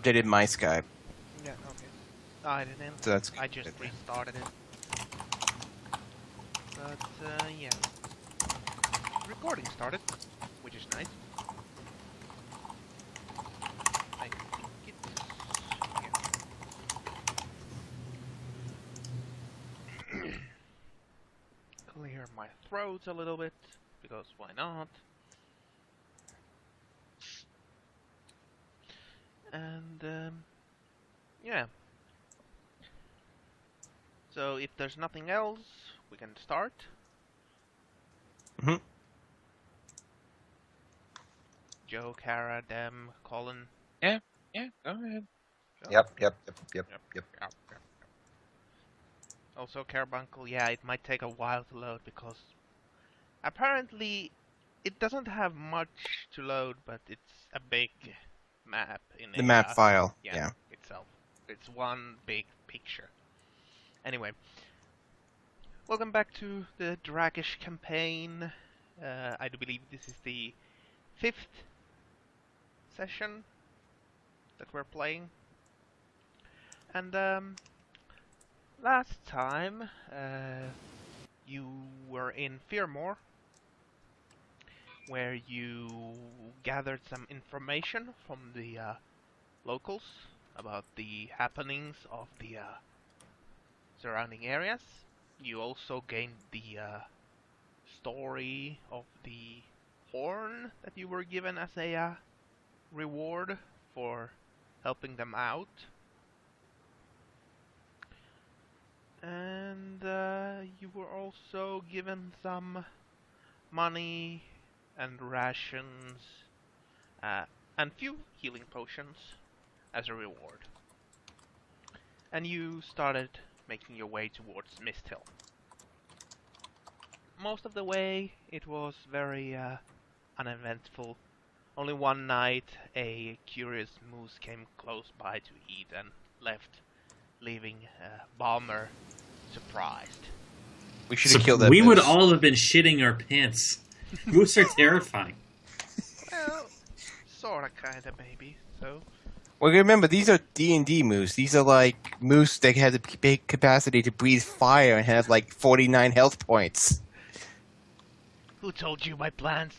updated my Skype. Yeah, okay. I didn't. So that's I just good. restarted it. But, yeah. Recording started, which is nice. I think it's... yeah. Clear my throat a little bit, because why not? And, yeah. So if there's nothing else, we can start. Mm-hmm. Joe, Kara, Dem, Colin. Yeah, go ahead. Joe? Yep. Yep. Also, Carbuncle, yeah, it might take a while to load because apparently it doesn't have much to load, but it's a big map in The map file. Yeah. itself. It's one big picture. Anyway, welcome back to the Drakesh Campaign. I do believe this is the 5th session that we're playing. And last time you were in Fearmore, where you gathered some information from the locals about the happenings of the surrounding areas. You also gained the story of the horn that you were given as a reward for helping them out. And you were also given some money and rations and few healing potions as a reward. And you started making your way towards Misthill. Most of the way it was very uneventful. Only one night a curious moose came close by to eat and left, leaving Balmer surprised. We should have killed that We moose. would all have been shitting our pants. Moose are terrifying. Well, sorta, kinda, maybe. So, Well, remember, these are D&D moose. These are like moose that have the big capacity to breathe fire and have like 49 health points. who told you my plans?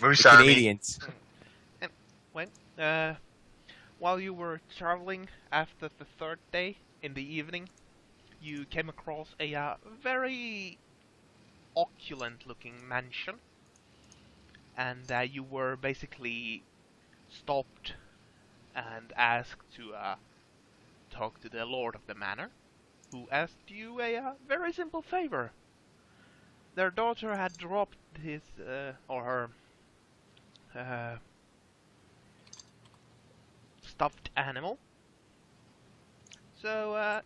Moose The Army. Canadians. And when, while you were traveling after the 3rd day in the evening, you came across a very opulent-looking mansion, and you were basically stopped and asked to talk to the Lord of the Manor, who asked you a very simple favor. Their daughter had dropped his or her stuffed animal, so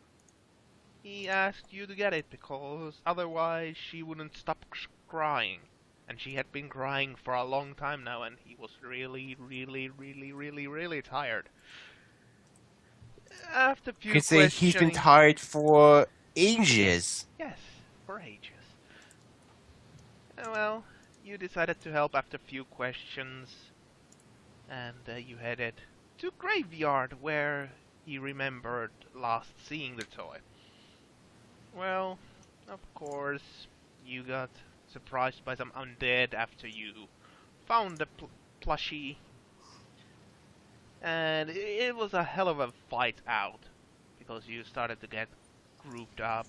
he asked you to get it because otherwise she wouldn't stop crying. And she had been crying for a long time now, and he was really tired. After a few You could say he's been questioning... tired for ages. Yes, for ages. Well, you decided to help after a few questions, and you headed to Graveyard, where he remembered last seeing the toy. Well, of course, you got surprised by some undead after you found the plushie. And it was a hell of a fight out, because you started to get grouped up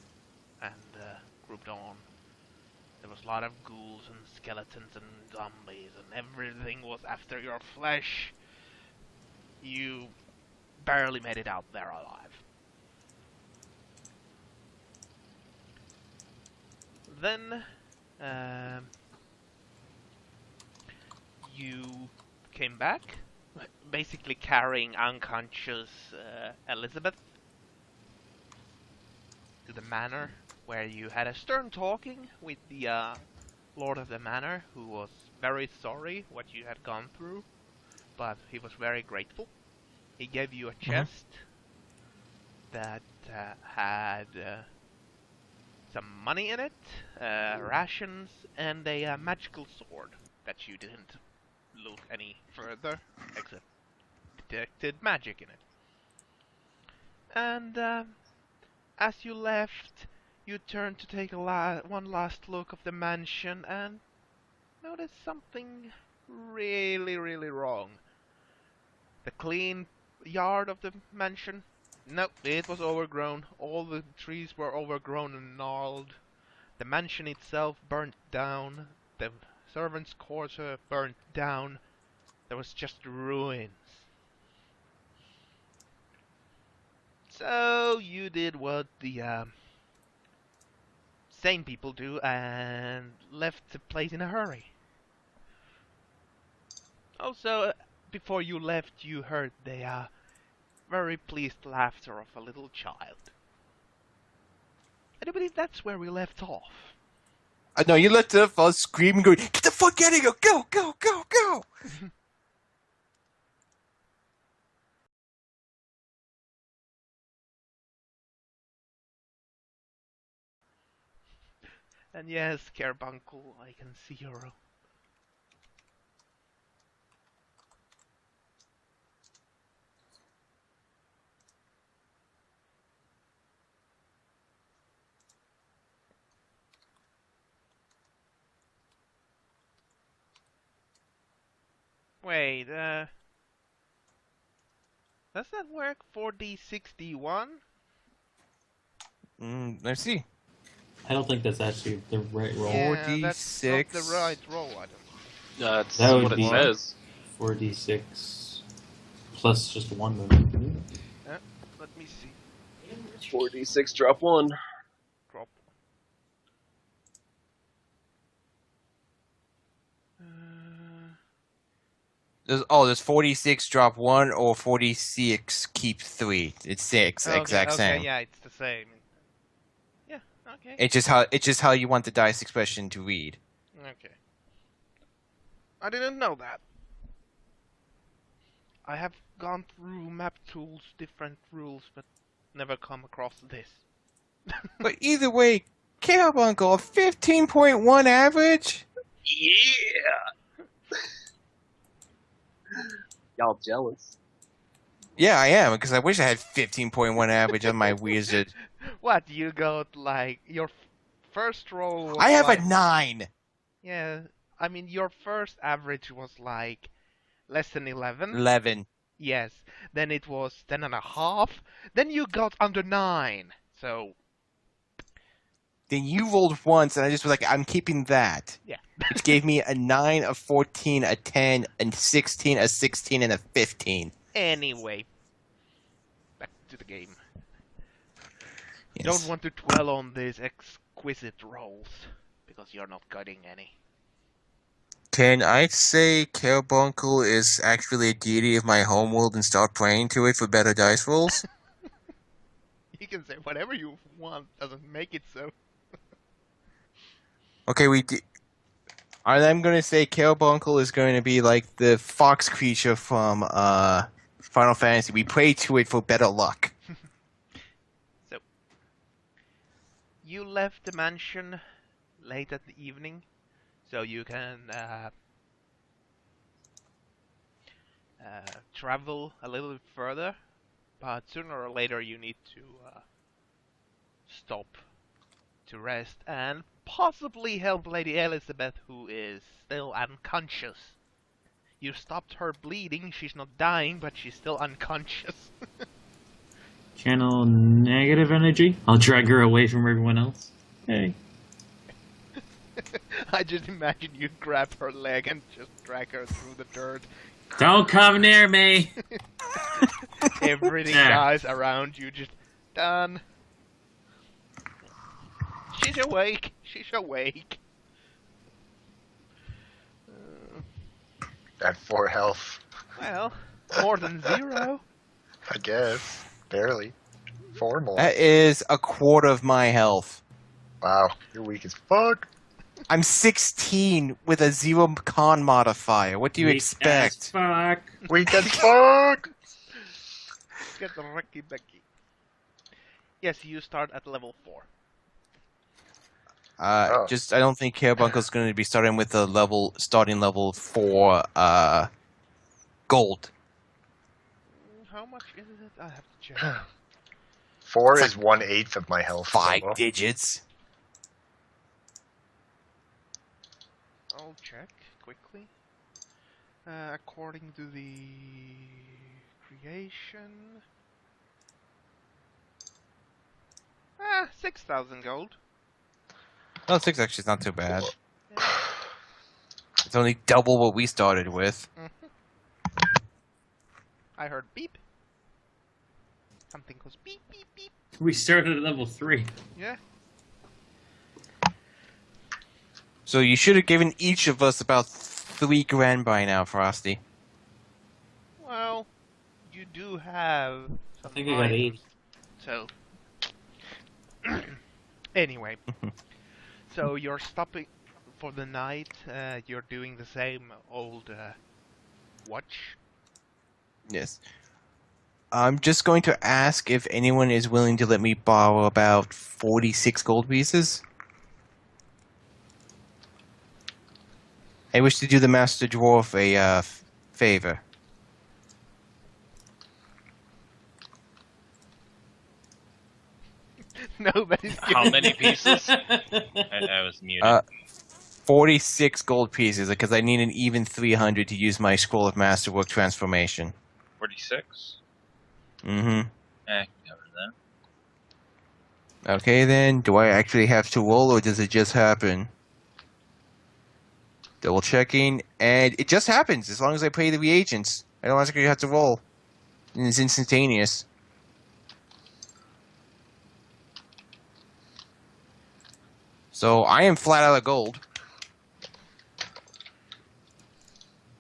and grouped on. There was a lot of ghouls and skeletons and zombies, and everything was after your flesh. You barely made it out there alive. Then, you came back, basically carrying unconscious Elizabeth to the manor, where you had a stern talking with the Lord of the Manor, who was very sorry what you had gone through, but he was very grateful. He gave you a chest that had some money in it, rations, and a magical sword that you didn't look any further, except detected magic in it. And as you left, you turned to take one last look of the mansion and noticed something really, really wrong. The clean yard of the mansion, nope, it was overgrown. All the trees were overgrown and gnarled. The mansion itself burnt down. The servants' quarter burnt down. There was just ruins. So you did what the sane people do and left the place in a hurry. Also, before you left, you heard the very pleased laughter of a little child. And I believe that's where we left off. I know you let us scream, going, "Get the fuck out of here! Go, go, go, go!" And yes, Carbuncle, I can see your... Wait, does that work 4D61? Let's see. I don't think that's actually the right roll. Yeah, that's not the 4D6. right roll, I don't think. That's That would what it be- says. 4d6 plus just 1 movement. Let me see. 4d6 drop 1. Drop. There's 46 drop 1 or 46 keep 3. It's 6, exact same. Yeah, it's the same. Yeah, okay. It's just how you want the dice expression to read. Okay. I didn't know that. I have gone through map tools, different rules, but never come across this. But either way, Carbuncle, 15.1 average? Yeah! Y'all jealous? Yeah, I am, because I wish I had 15.1 average on my wizard. What, you got like your first roll was I have like, a 9! Yeah, I mean your first average was like less than 11. 11. Yes. Then it was 10.5. Then you got under 9. So Then you rolled once, and I just was like, I'm keeping that. yeah. Which gave me a 9, a 14, a 10, a 16, a 16, and a 15. Anyway, back to the game. Yes. Don't want to dwell on these exquisite rolls because you're not getting any. Can I say Carbuncle is actually a deity of my homeworld and start praying to it for better dice rolls? You can say whatever you want, doesn't make it so. Okay, I'm going to say Carbuncle is going to be like the fox creature from Final Fantasy. We pray to it for better luck. So, you left the mansion late at the evening, so you can travel a little bit further, but sooner or later you need to stop to rest and possibly help Lady Elizabeth, who is still unconscious. You stopped her bleeding, she's not dying, but she's still unconscious. Channel negative energy. I'll drag her away from everyone else. Hey. I just imagine you grab her leg and just drag her through the dirt. Don't come near me! Everything Yeah. dies around you, just done. She's awake. She's awake. At 4 health, Well, more than 0. I guess. Barely. 4 more. That is a quarter of my health. Wow, you're weak as fuck. I'm 16 with a 0 con modifier. What do you Weak expect? as fuck. Weak as fuck! Get the Ricky Becky. Yes, you start at level 4. Oh. I don't think Carbuncle's going to be starting with a starting level 4, gold. how much is it? I have to check. 4 It's is 1/8 of my health. 5 Solo. digits. I'll check quickly. According to the creation. 6,000 gold. Oh, 6 actually is not too bad. Yeah. It's only double what we started with. I heard beep. Something goes beep, beep, beep. We started at level 3. Yeah. So you should have given each of us about 3 grand by now, Frosty. Well, you do have I some think I got items, 80. so anyway, so you're stopping for the night. You're doing the same old watch. Yes. I'm just going to ask if anyone is willing to let me borrow about 46 gold pieces. I wish to do the Master Dwarf a favor. Nobody's How giving many pieces? I was muted. 46 gold pieces, because I need an even 300 to use my Scroll of Masterwork transformation. 46? Mm-hmm. I can cover that. Okay then, do I actually have to roll, or does it just happen? Double checking, and it just happens as long as I pay the reagents. I don't actually have to roll. And it's instantaneous. So I am flat out of gold.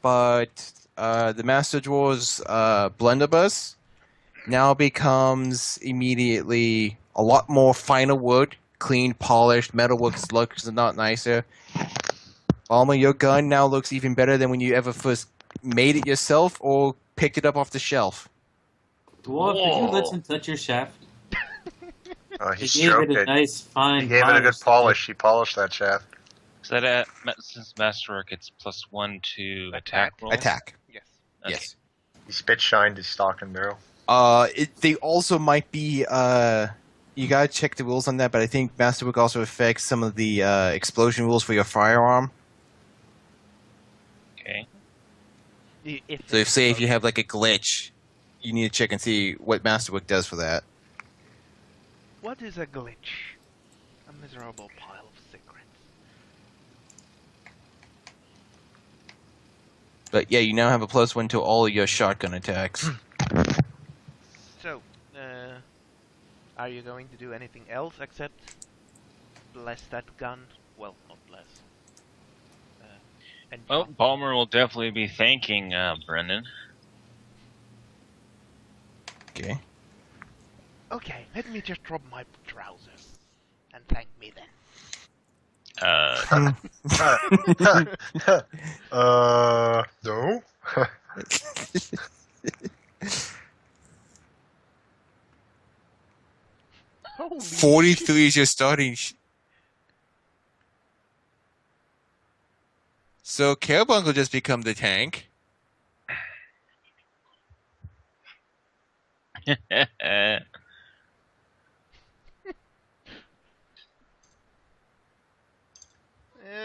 But the Master Dwarf's blunderbuss now becomes immediately a lot more finer wood, clean, polished. Metalwork looks a lot nicer. Alma, your gun now looks even better than when you ever first made it yourself or picked it up off the shelf. Dwarf, did you let Whoa. him touch your shaft? He He gave stroked it a it. nice, fine He gave it a good polish. He polished that shaft. Is that since Masterwork it's +1 to attack roll? Attack. Yes. Okay. Yes. He spit shined his stock and barrel. They also might be, you gotta check the rules on that, but I think Masterwork also affects some of the, explosion rules for your firearm. Okay. So if you have, like, a glitch, you need to check and see what Masterwork does for that. What is a glitch? A miserable pile of secrets. But yeah, you now have a +1 to all of your shotgun attacks. So, are you going to do anything else except bless that gun? Well, not bless. And Well, Balmer will definitely be thanking Brendan. Okay. okay, let me just drop my trousers and thank me then. No? Holy 43 is your starting. So Cowabunga will just become the tank.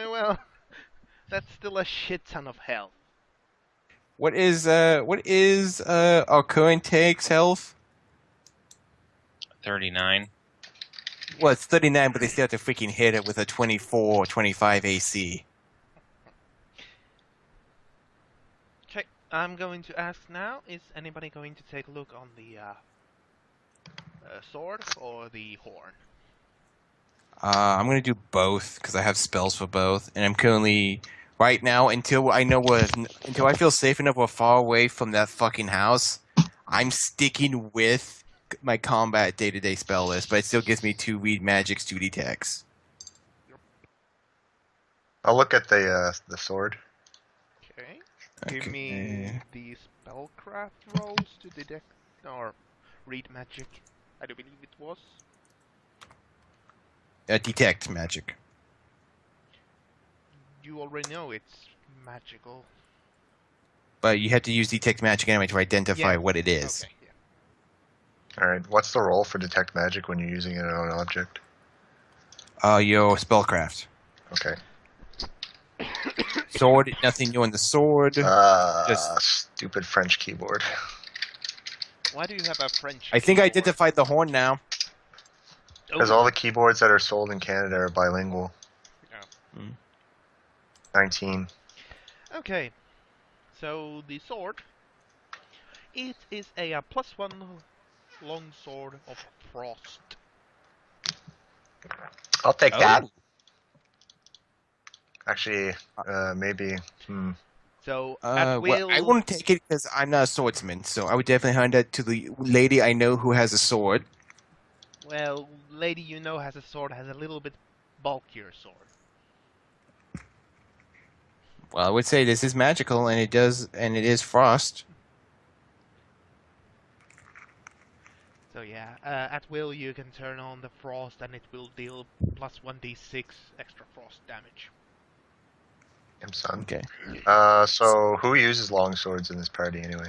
well, that's still a shit ton of health. What is our current tank's health? 39. Well, it's 39, but they still have to freaking hit it with a 24 or 25 AC. Okay, I'm going to ask now, is anybody going to take a look on the sword or the horn? I'm gonna do both because I have spells for both, and I'm currently right now until I feel safe enough we're far away from that fucking house. I'm sticking with my combat day-to-day spell list, but it still gives me 2 read magics, 2 d-techs. I'll look at the sword. Okay. Give me the spellcraft rolls to detect or read magic. I do believe it was. Detect magic. You already know it's magical. But you have to use detect magic anyway to identify Yeah. what it is. Okay, yes. Alright, what's the roll for detect magic when you're using it on an object? Your spellcraft. Okay. Sword, nothing new on the sword. Just- Stupid French keyboard. Why do you have a French? I think I keyboard? identified the horn now. Because all the keyboards that are sold in Canada are bilingual. Oh. 19. Okay, so the sword. It is a +1 long sword of frost. I'll take that. Oh. Actually, maybe. So at will. Well, I wouldn't take it because I'm not a swordsman, so I would definitely hand that to the lady I know who has a sword. Well, lady you know has a sword, has a little bit bulkier sword. Well, I would say this is magical, and it is frost. So yeah, at will you can turn on the frost and it will deal +1d6 extra frost damage. Son. Okay. So who uses long swords in this party anyway?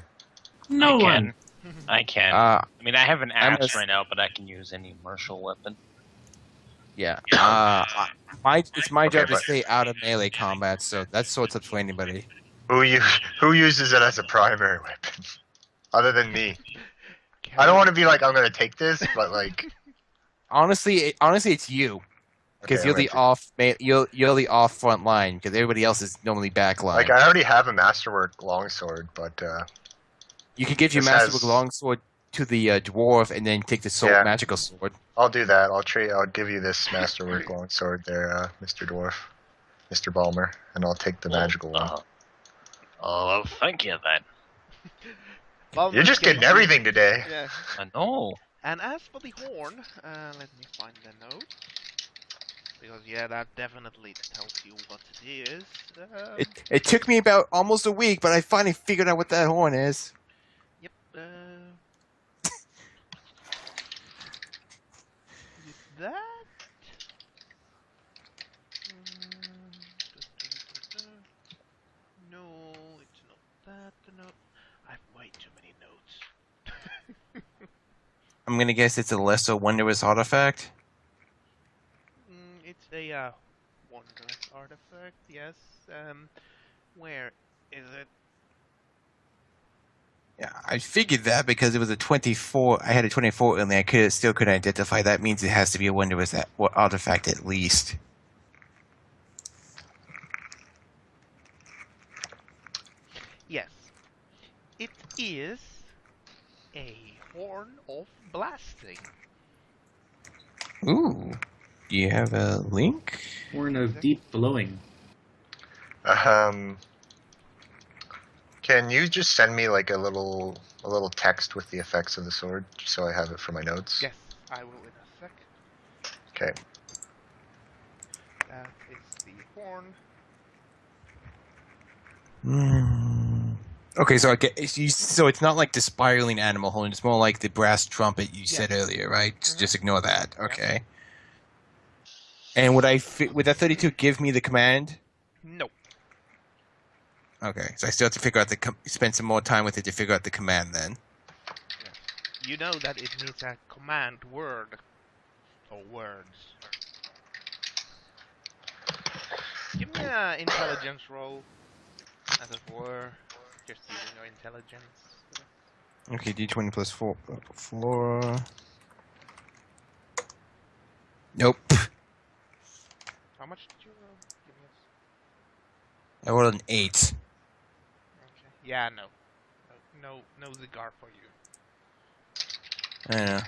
No I one. can. I can. Uh, I mean, I have an I'm axe a- right now, but I can use any martial weapon. yeah. It's my Okay, job to but- stay out of melee combat, so that's swords up for anybody. Who uses it as a primary weapon? Other than me. I don't want to be like, I'm gonna take this, but like... Honestly, it's you. Because okay, you're I'm the gonna you're the off front line. Because everybody else is normally back line. Like, I already have a Masterwork longsword, but, You could give your this masterwork has- longsword to the dwarf, and then take the sword, Yeah. magical sword. I'll do that. I'll give you this Masterwork longsword there, Mr. Dwarf. Mr. Balmer, and I'll take the magical one. Oh, well, thank you then. Balmer You're just gave getting you- everything today. Yeah. I know. And as for the horn, let me find the note. Because yeah, that definitely tells you what it is. It took me about almost a week, but I finally figured out what that horn is. Yep. Is it that? No, it's not that. No, I have way too many notes. I'm gonna guess it's a lesser wondrous artifact. It's a wondrous artifact. Yes. Where is it? Yeah, I figured that because it was a 24. I had a 24 in there. I still couldn't identify. That means it has to be a wondrous artifact at least. Yes. It is a horn of blasting. Ooh. Do you have a link? Horn of deep blowing. Can you just send me like a little text with the effects of the sword, just so I have it for my notes? Yes, I will in a sec. Okay. That is the horn. Okay, so so it's not like the spiraling animal horn. It's more like the brass trumpet you said earlier, right? Just ignore that. Okay. And would that 32 give me the command? No. Okay, so I still have to figure out spend some more time with it to figure out the command then. You know that it needs a command word. Or words. Give me an intelligence roll. As it were. Just using your intelligence. Okay, d20 plus 4. 4. Nope. How much did you roll? Give me I rolled an 8. okay. Yeah, no. No cigar for you. I don't know.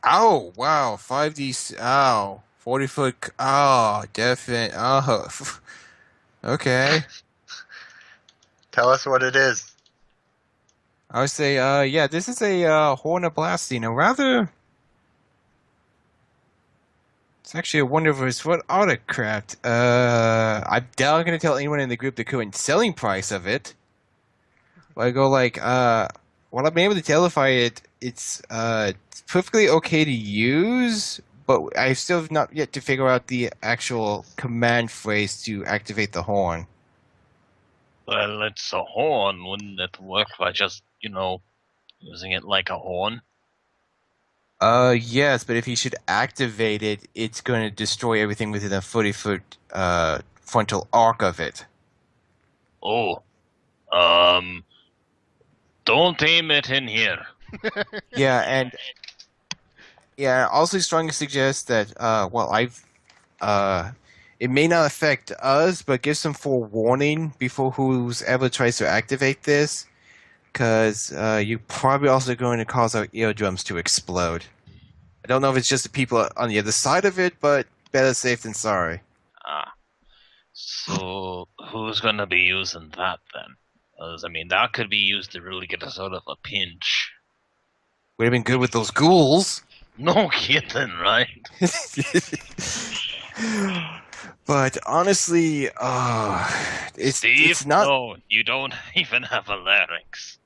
Oh, wow. 5d. Ow. 40 foot. Oh, definite. Oh. Okay. Tell us what it is. I would say, yeah, this is a horn of blasting. A rather. It's actually a wondrous what autocraft. I'm not gonna tell anyone in the group the current selling price of it. But I go like, well, I've been able to telefy it. It's perfectly okay to use, but I still have not yet to figure out the actual command phrase to activate the horn. Well, it's a horn. Wouldn't it work by just, using it like a horn? Yes, but if he should activate it, it's going to destroy everything within a 40-foot frontal arc of it. Oh, don't aim it in here. Yeah, and I also strongly suggest that it may not affect us, but give some forewarning before who's ever tries to activate this, because you're probably also going to cause our eardrums to explode. I don't know if it's just the people on the other side of it, but better safe than sorry. Ah, so who's gonna be using that then? 'Cause, I mean, that could be used to really get us out of a pinch. Would have been good with those ghouls. No kidding, right? But honestly, Steve, it's not. no, you don't even have a larynx.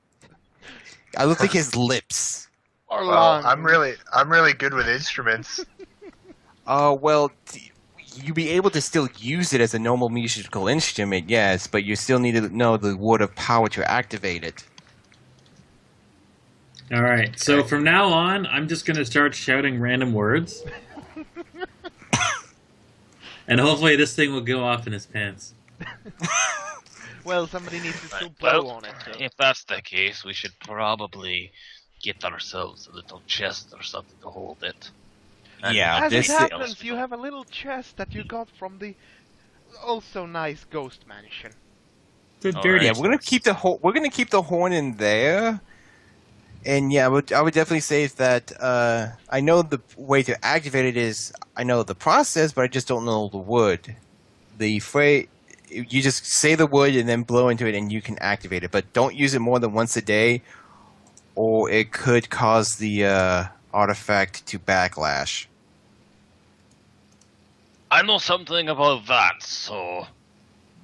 I don't think his lips. Or Well, lungs. I'm really good with instruments. You be able to still use it as a normal musical instrument, yes, but you still need to know the word of power to activate it. All right. So from now on, I'm just gonna start shouting random words, and hopefully this thing will go off in his pants. Well, somebody needs to still Right, blow well, on it. So. if that's the case, we should probably get ourselves a little chest or something to hold it. And Yeah, As this it is- happens, you have a little chest that you got from the also nice ghost mansion. The All dirty. Yeah, we're gonna keep the horn in there, and yeah, I would definitely say that I know the way to activate it is I know the process, but I just don't know the word. The phrase you just say the word and then blow into it, and you can activate it. But don't use it more than once a day, or it could cause the artifact to backlash. I know something about that, so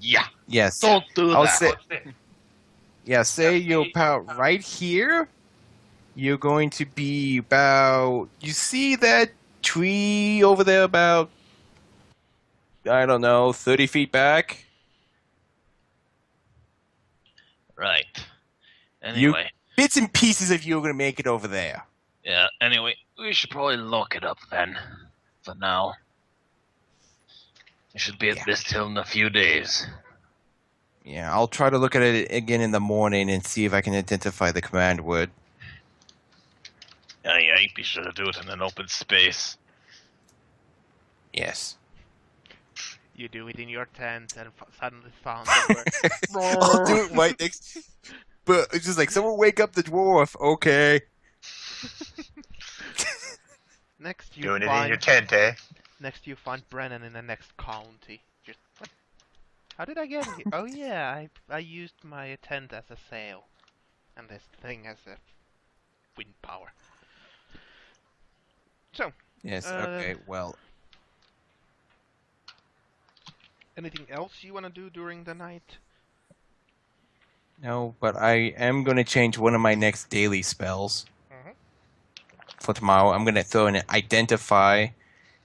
yeah, Yes. don't do I'll that. say you're about right here. You're going to be about. You see that tree over there about, I don't know, 30 feet back? Right. Anyway, Bits and pieces of you are going to make it over there. yeah. Anyway, we should probably lock it up then. For now, we should be at Yeah. this till in a few days. Yeah, I'll try to look at it again in the morning and see if I can identify the command word. Yeah, be sure to do it in an open space. Yes. You do it in your tent and suddenly found the word. I'll do it right next. But it's just like, someone wake up the dwarf. Okay. Next you Doing it in find your tent, eh? next you find Brennan in the next county. Just what? How did I get here? Oh yeah, I used my tent as a sail, and this thing as a wind power. So, Yes, Uh, okay, well. anything else you want to do during the night? No, but I am going to change one of my next daily spells Mhm. for tomorrow. I'm going to throw in an identify,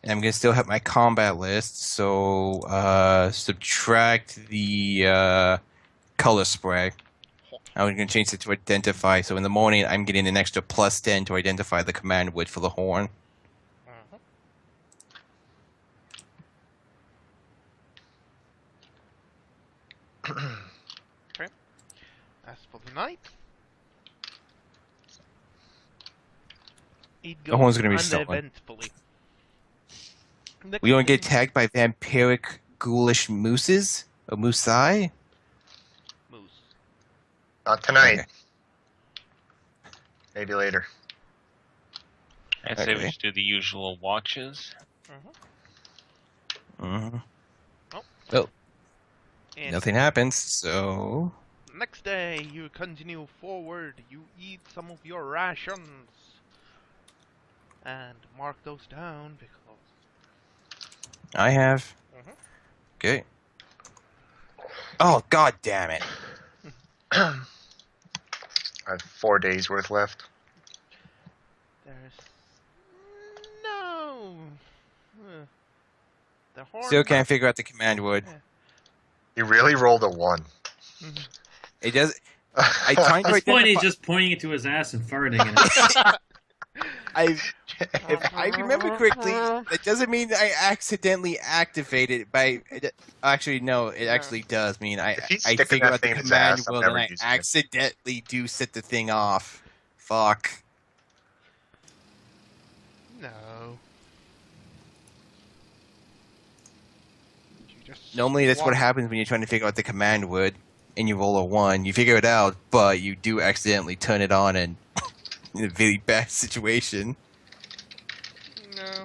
and I'm going to still have my combat list. So subtract the color spray. I'm going to change it to identify. So in the morning, I'm getting an extra +10 to identify the command word for the horn. Mhm. As for the night, it The horn's goes gonna be stolen. uneventfully. Next We don't get thing- tagged by vampiric, ghoulish mooses or moosei. moose. Not tonight. Okay. Maybe later. I'd say we Okay. should do the usual watches. Mm-hmm. And Nothing happens, so next day, you continue forward. You eat some of your rations, and mark those down because I have. Mhm. Okay. Oh, god damn it. I have 4 days worth left. there's no. The horn. Still can't figure out the command word. You really rolled a 1. It does. I trying At to this point, he's identify. just pointing it to his ass and farting in it. If I remember correctly, that doesn't mean I accidentally activate it. Actually, no, it No. actually does mean If he's I sticking figure that out the thing in his command ass, I'm wheel and never I using it. accidentally do set the thing off. Fuck. No. You just Normally, that's what swap- happens when you're trying to figure out the command word and you roll a 1. You figure it out, but you do accidentally turn it on and in a really bad situation. No. No.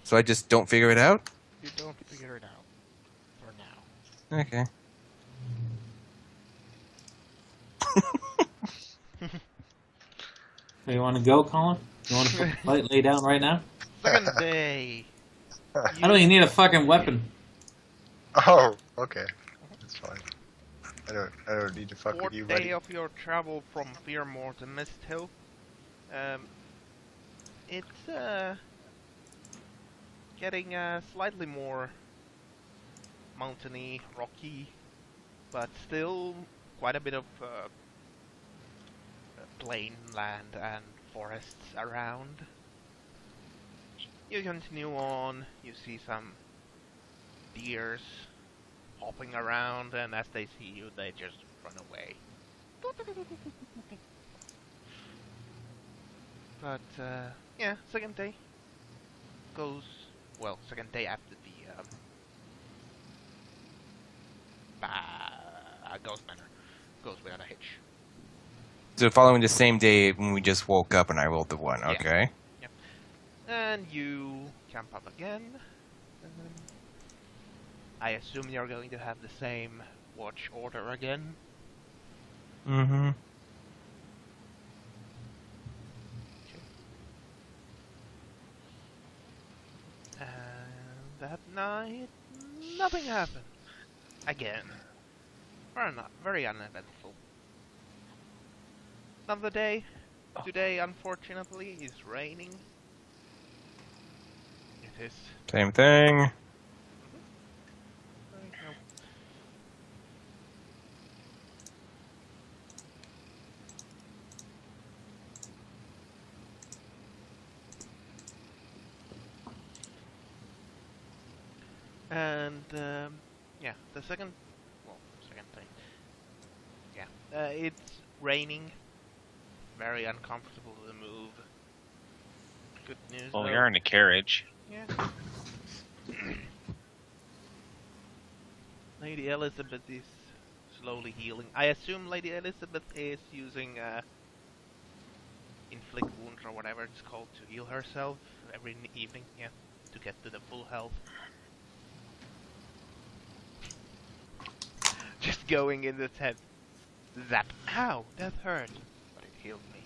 So I just don't figure it out? You don't figure it out. For now. Okay. So you want to go, Colin? You want to lay down right now? Second day. I don't even need a fucking weapon. Oh, okay. That's fine. I don't need to fuck with Fourth you, day buddy. of your travel from Fearmore to Mist Hill. It's getting slightly more mountainy, rocky, but still quite a bit of plain land and forests around. You continue on, you see some deers hopping around, and as they see you, they just run away. But, yeah, second day goes, well, second day after the, Ghost Manor goes without a hitch. So following the same day when we just woke up and I rolled the 1, Yeah. okay? And you camp up again. I assume you're going to have the same watch order again. Mm-hmm. And that night, nothing happened. Again. Very uneventful. Another day. Today, unfortunately, is raining. It is. Same thing. There you go. And yeah, the second thing. Yeah, it's raining. Very uncomfortable to move. Good news. Well, though. you're in a carriage. Yeah. Lady Elizabeth is slowly healing. I assume Lady Elizabeth is using inflict wounds or whatever it's called to heal herself every evening. Yeah, to get to the full health. Just going in the head. Zap. Ow, that hurt. But it healed me.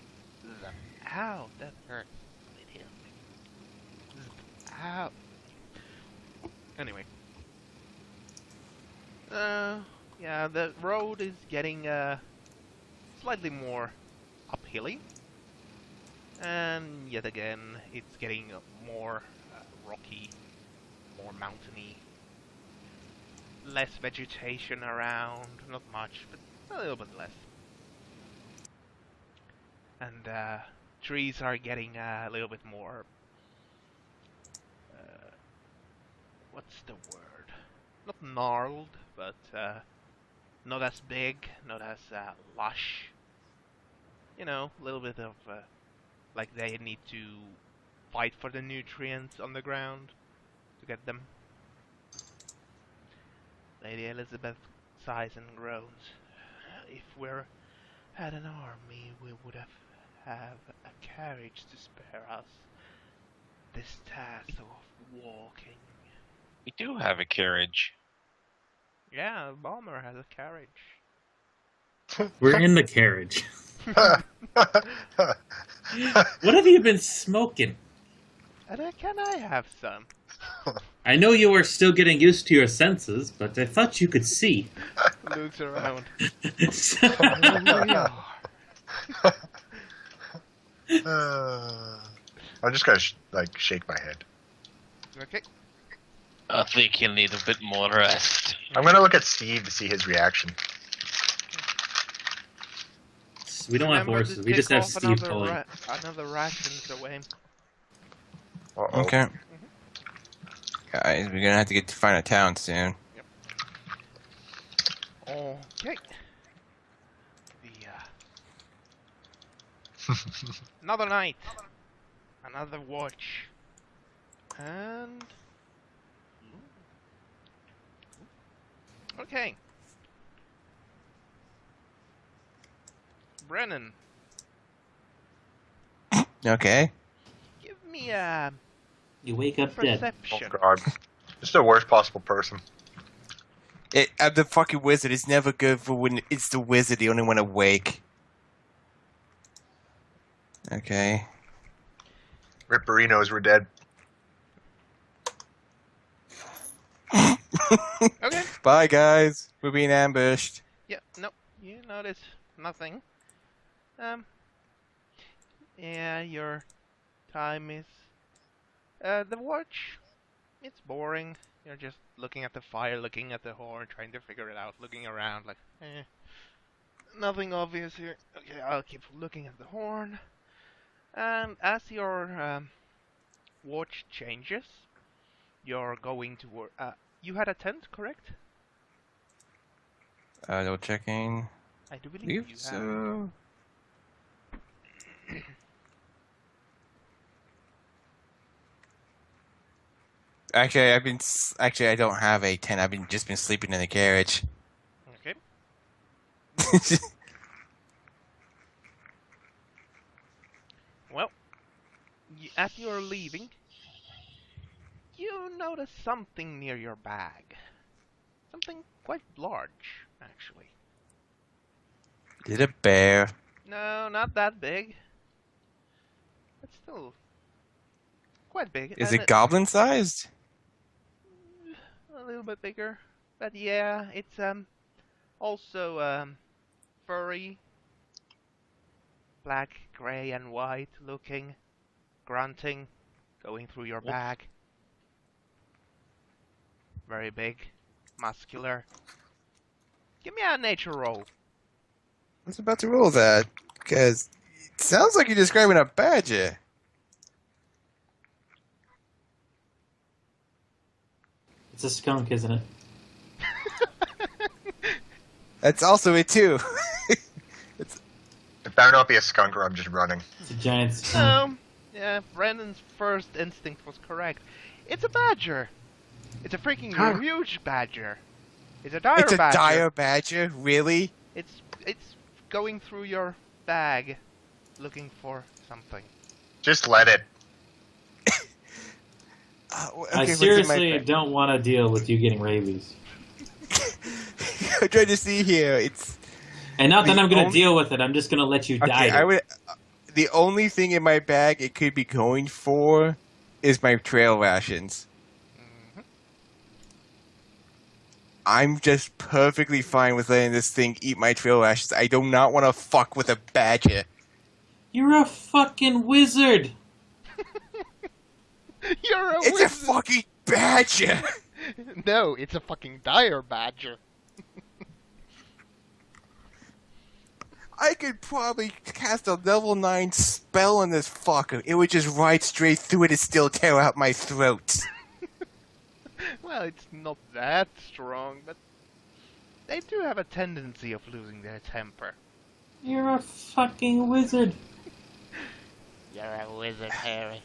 Zap. Ow, that hurt. But it healed me. Zap. Ow. Anyway. Yeah, the road is getting slightly more uphilly. And yet again, it's getting more rocky, more mountainy. Less vegetation around, not much, but a little bit less. And trees are getting a little bit more, what's the word? Not gnarled, but not as big, not as lush. You know, a little bit of, like they need to fight for the nutrients on the ground to get them. Lady Elizabeth sighs and groans. If we had an army, we would have a carriage to spare us this task of walking. We do have a carriage. Yeah, Balmer has a carriage. We're in the carriage. What have you been smoking? And can I have some? I know you are still getting used to your senses, but I thought you could see. Looks around. I'm just gonna like shake my head. Okay. I think you'll need a bit more rest. I'm gonna look at Steve to see his reaction. We don't have Remember to horses. We just tick have off Steve pulling. another rations away. Uh-oh. Okay. Guys, we're gonna have to find a town soon. Okay. The another night, another watch, and okay. Brennan, Okay. give me a You wake up dead. Oh perception. god. Just the worst possible person. I'm the fucking wizard. It's never good for when it's the wizard, the only one awake. Okay. Ripperinos were dead. Okay. Bye, guys. We're being ambushed. Yeah. No. You notice nothing. Yeah. Your time is. The watch. It's boring. You're just looking at the fire, looking at the horn, trying to figure it out, looking around like, nothing obvious here. Okay, I'll keep looking at the horn. And as your watch changes, you're going toward. You had a tent, correct? No checking. I do believe you have. So. Actually, I don't have a tent. I've just been sleeping in the carriage. Okay. Well, as you're leaving, you notice something near your bag. Something quite large, actually. Is it a bear? No, not that big. It's still quite big. Is and it goblin sized? a little bit bigger? But yeah, it's also furry, black, gray, and white looking, grunting, going through your bag. Very big, muscular. Give me a nature roll. I was about to roll that because it sounds like you're describing a badger. It's a skunk, isn't it? That's also it too. It better not be a skunk or I'm just running. It's a giant skunk. No, yeah, Brandon's first instinct was correct. It's a badger. It's a freaking huge badger. It's a dire It's a badger. dire badger, really? It's going through your bag, looking for something. Just let it. I what's in my seriously bag? don't want to deal with you getting rabies. I'm trying to see here. It's And not that The I'm going to only- deal with it, I'm just going to let you die. okay. I would. The only thing in my bag it could be going for is my trail rations. I'm just perfectly fine with letting this thing eat my trail rations. I do not want to fuck with a badger. You're a fucking wizard! You're a It's a wizard. fucking badger. No, it's a fucking dire badger. I could probably cast a level 9 spell on this fucker. It would just ride straight through it and still tear out my throat. Well, it's not that strong, but they do have a tendency of losing their temper. You're a fucking wizard. You're a wizard, Harry.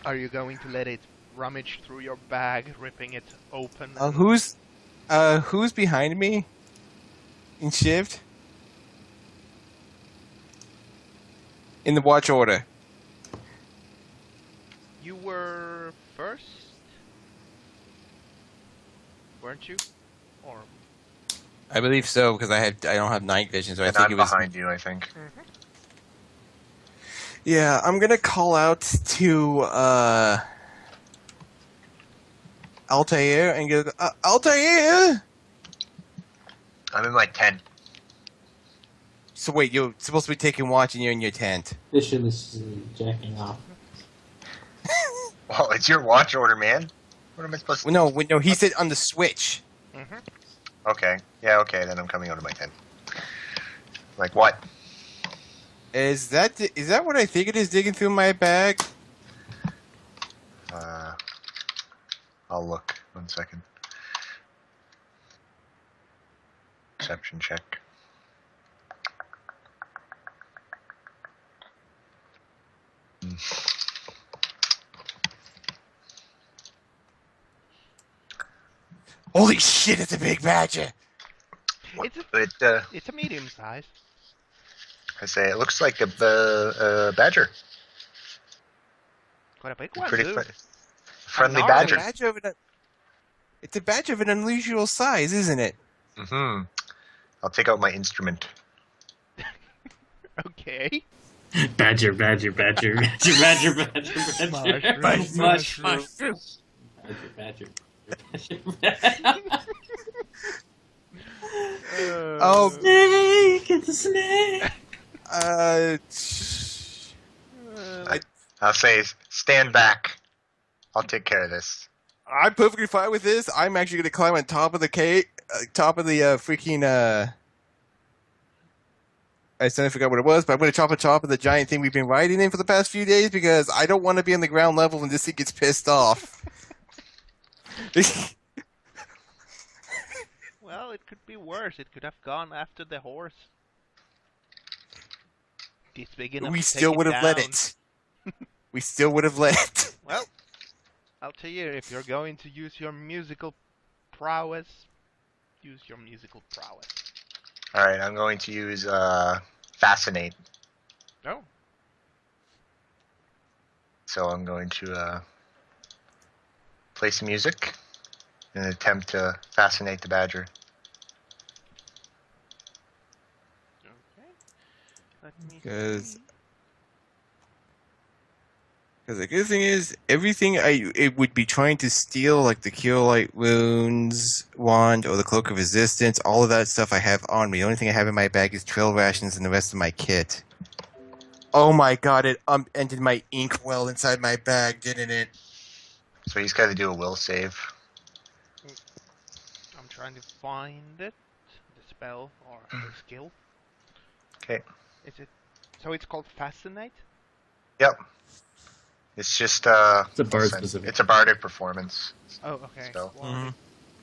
Are you going to let it rummage through your bag, ripping it open? Who's behind me? In shift? In the watch order. You were first, weren't you? Or I believe so because I don't have night vision, so I And think I'm it was. behind you, I think. Yeah, I'm gonna call out to Altair and go, Altair. I'm in my tent. So wait, you're supposed to be taking watch and you're in your tent. This shit is jacking off. Oh, it's your watch order, man. What am I supposed to? No, he said on the Switch. Mm-hmm. Okay. Yeah. Okay. Then I'm coming out of my tent. Like what? Is that what I think it is digging through my bag? I'll look. 1 second. Perception check. Holy shit! It's a big badger. It's a medium size. I say it looks like a badger. Quite a big one, Pretty too. friendly gnarly badger. It's a badger of an unusual size, isn't it? Mm-hmm. I'll take out my instrument. Okay. Badger, badger, badger, badger, badger, badger, badger. Mushroom. Badger, badger. Oh, Snake, it's a snake. I'll say, stand back. I'll take care of this. I'm perfectly fine with this. I'm actually going to climb on top of the top of the freaking. I suddenly forgot what it was, but I'm going to chop on top of the giant thing we've been riding in for the past few days because I don't want to be on the ground level when this thing gets pissed off. Well, it could be worse. It could have gone after the horse. It's big enough We to still take would have let down. it. We still would have let it. Well, I'll tell you, if you're going to use your musical prowess, use your musical prowess. Alright, I'm going to use Fascinate. Oh. So I'm going to play some music in an attempt to fascinate the badger. Okay. Let me Because see. the good thing is, everything it would be trying to steal, like the Cure Light Wounds wand or the Cloak of Resistance, all of that stuff I have on me. The only thing I have in my bag is trail rations and the rest of my kit. Oh my god, it ended my ink well inside my bag, didn't it? So he's got to do a will save. I'm trying to find it. The spell or the skill. Okay. Is it? So it's called Fascinate? Yep. It's just It's a bard specific. It's a bardic performance. Oh, okay. So- Well,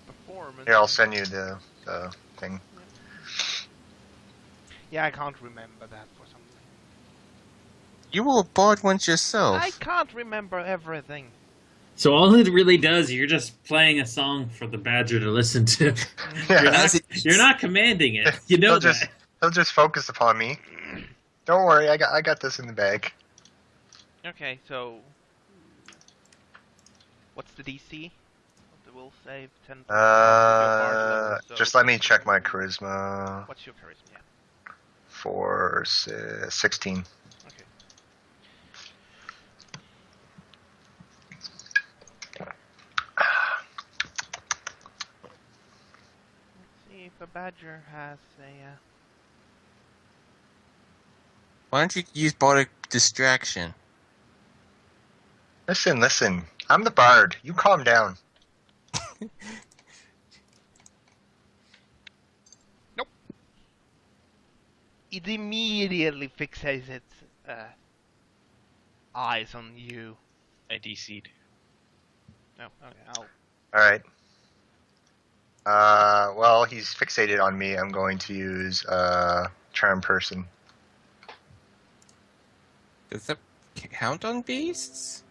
performance. Here, I'll send you the thing. Yeah, I can't remember that for some reason. You were a bard once yourself. I can't remember everything. So all it really does, you're just playing a song for the badger to listen to. Yeah. You're not commanding it. You know that. He'll just focus upon me. Don't worry, I got this in the bag. Okay, so what's the DC? Of the will save 10. Just let me check my charisma. What's your charisma? Yeah. For 16. Okay. Let's see if a badger has a. Why don't you use bardic distraction? Listen. I'm the bard. You calm down. It immediately fixates its eyes on you. I DC'd. Oh, okay. Alright. Well, he's fixated on me. I'm going to use Charm Person. Does that count on beasts?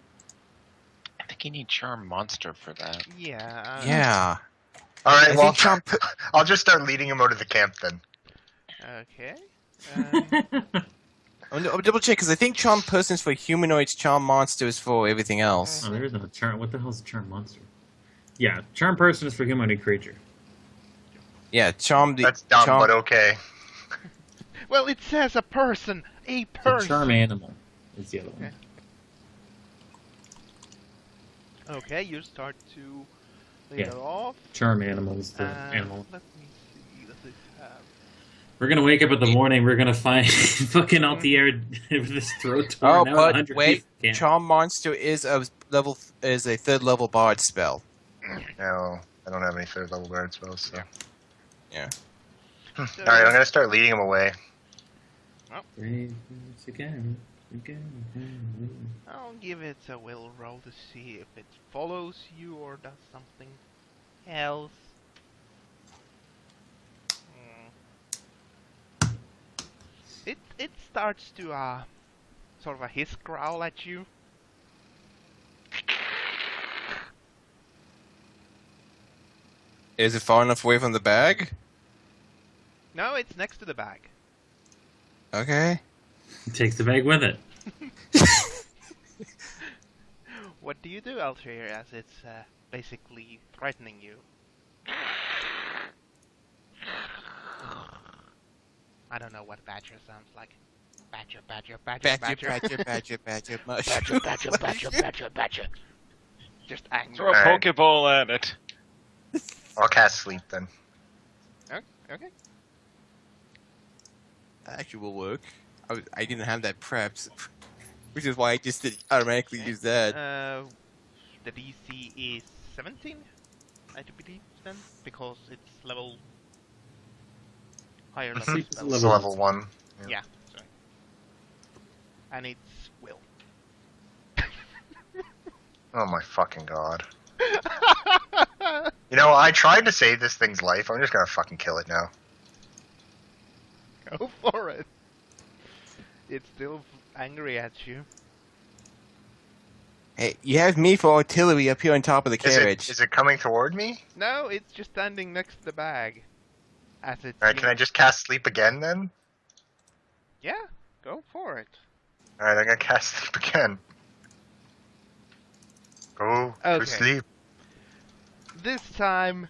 I think you need Charm Monster for that. Yeah. Yeah. Alright, I well, think Charm. I'll just start leading him out of the camp then. Okay. I'm double check because I think Charm Person's for humanoids, Charm Monster is for everything else. Oh, there is no charm. What the hell is a charm monster? Yeah, charm person is for humanoid creature. Yeah, Charm. That's dumb, Charm, but okay. Well, it says a person. A The person. charm animal is the other one. Okay, you start to lead Yeah. it off. Charm animal is the animal. Let me see. Does it have We're gonna wake up in the morning. We're gonna find fucking Altier with his throat Oh, torn out. but 100 wait, feet. Can't- Charm Monster is a third level bard spell. No, I don't have any third level guard spells. So. Yeah. All right, I'm gonna start leading him away. I'll give it a will roll to see if it follows you or does something else. It starts to sort of a hiss growl at you. Is it far enough away from the bag? No, it's next to the bag. Okay. Takes the bag with it. What do you do, Altair, as it's basically threatening you? I don't know what badger sounds like. Badger, badger, badger, Badger, badger, badger, badger, mush. badger, badger, badger, badger, badger. Just angry. Throw a Alright. Pokeball at it. I'll cast sleep then. Okay. That actually will work. I didn't have that prepped, which is why I just did automatically use that. The DC is 17, I do believe, then, because it's level higher level Sleep is spell. It's level 1. Yeah, sorry. And it's will. Oh my fucking god. You know, I tried to save this thing's life. I'm just gonna fucking kill it now. Go for it. It's still angry at you. Hey, you have me for artillery up here on top of the carriage. Is it coming toward me? No, it's just standing next to the bag. As it's. Alright, can I just cast sleep again then? Yeah, go for it. Alright, I'm gonna cast sleep again. Go to Okay. sleep. This time,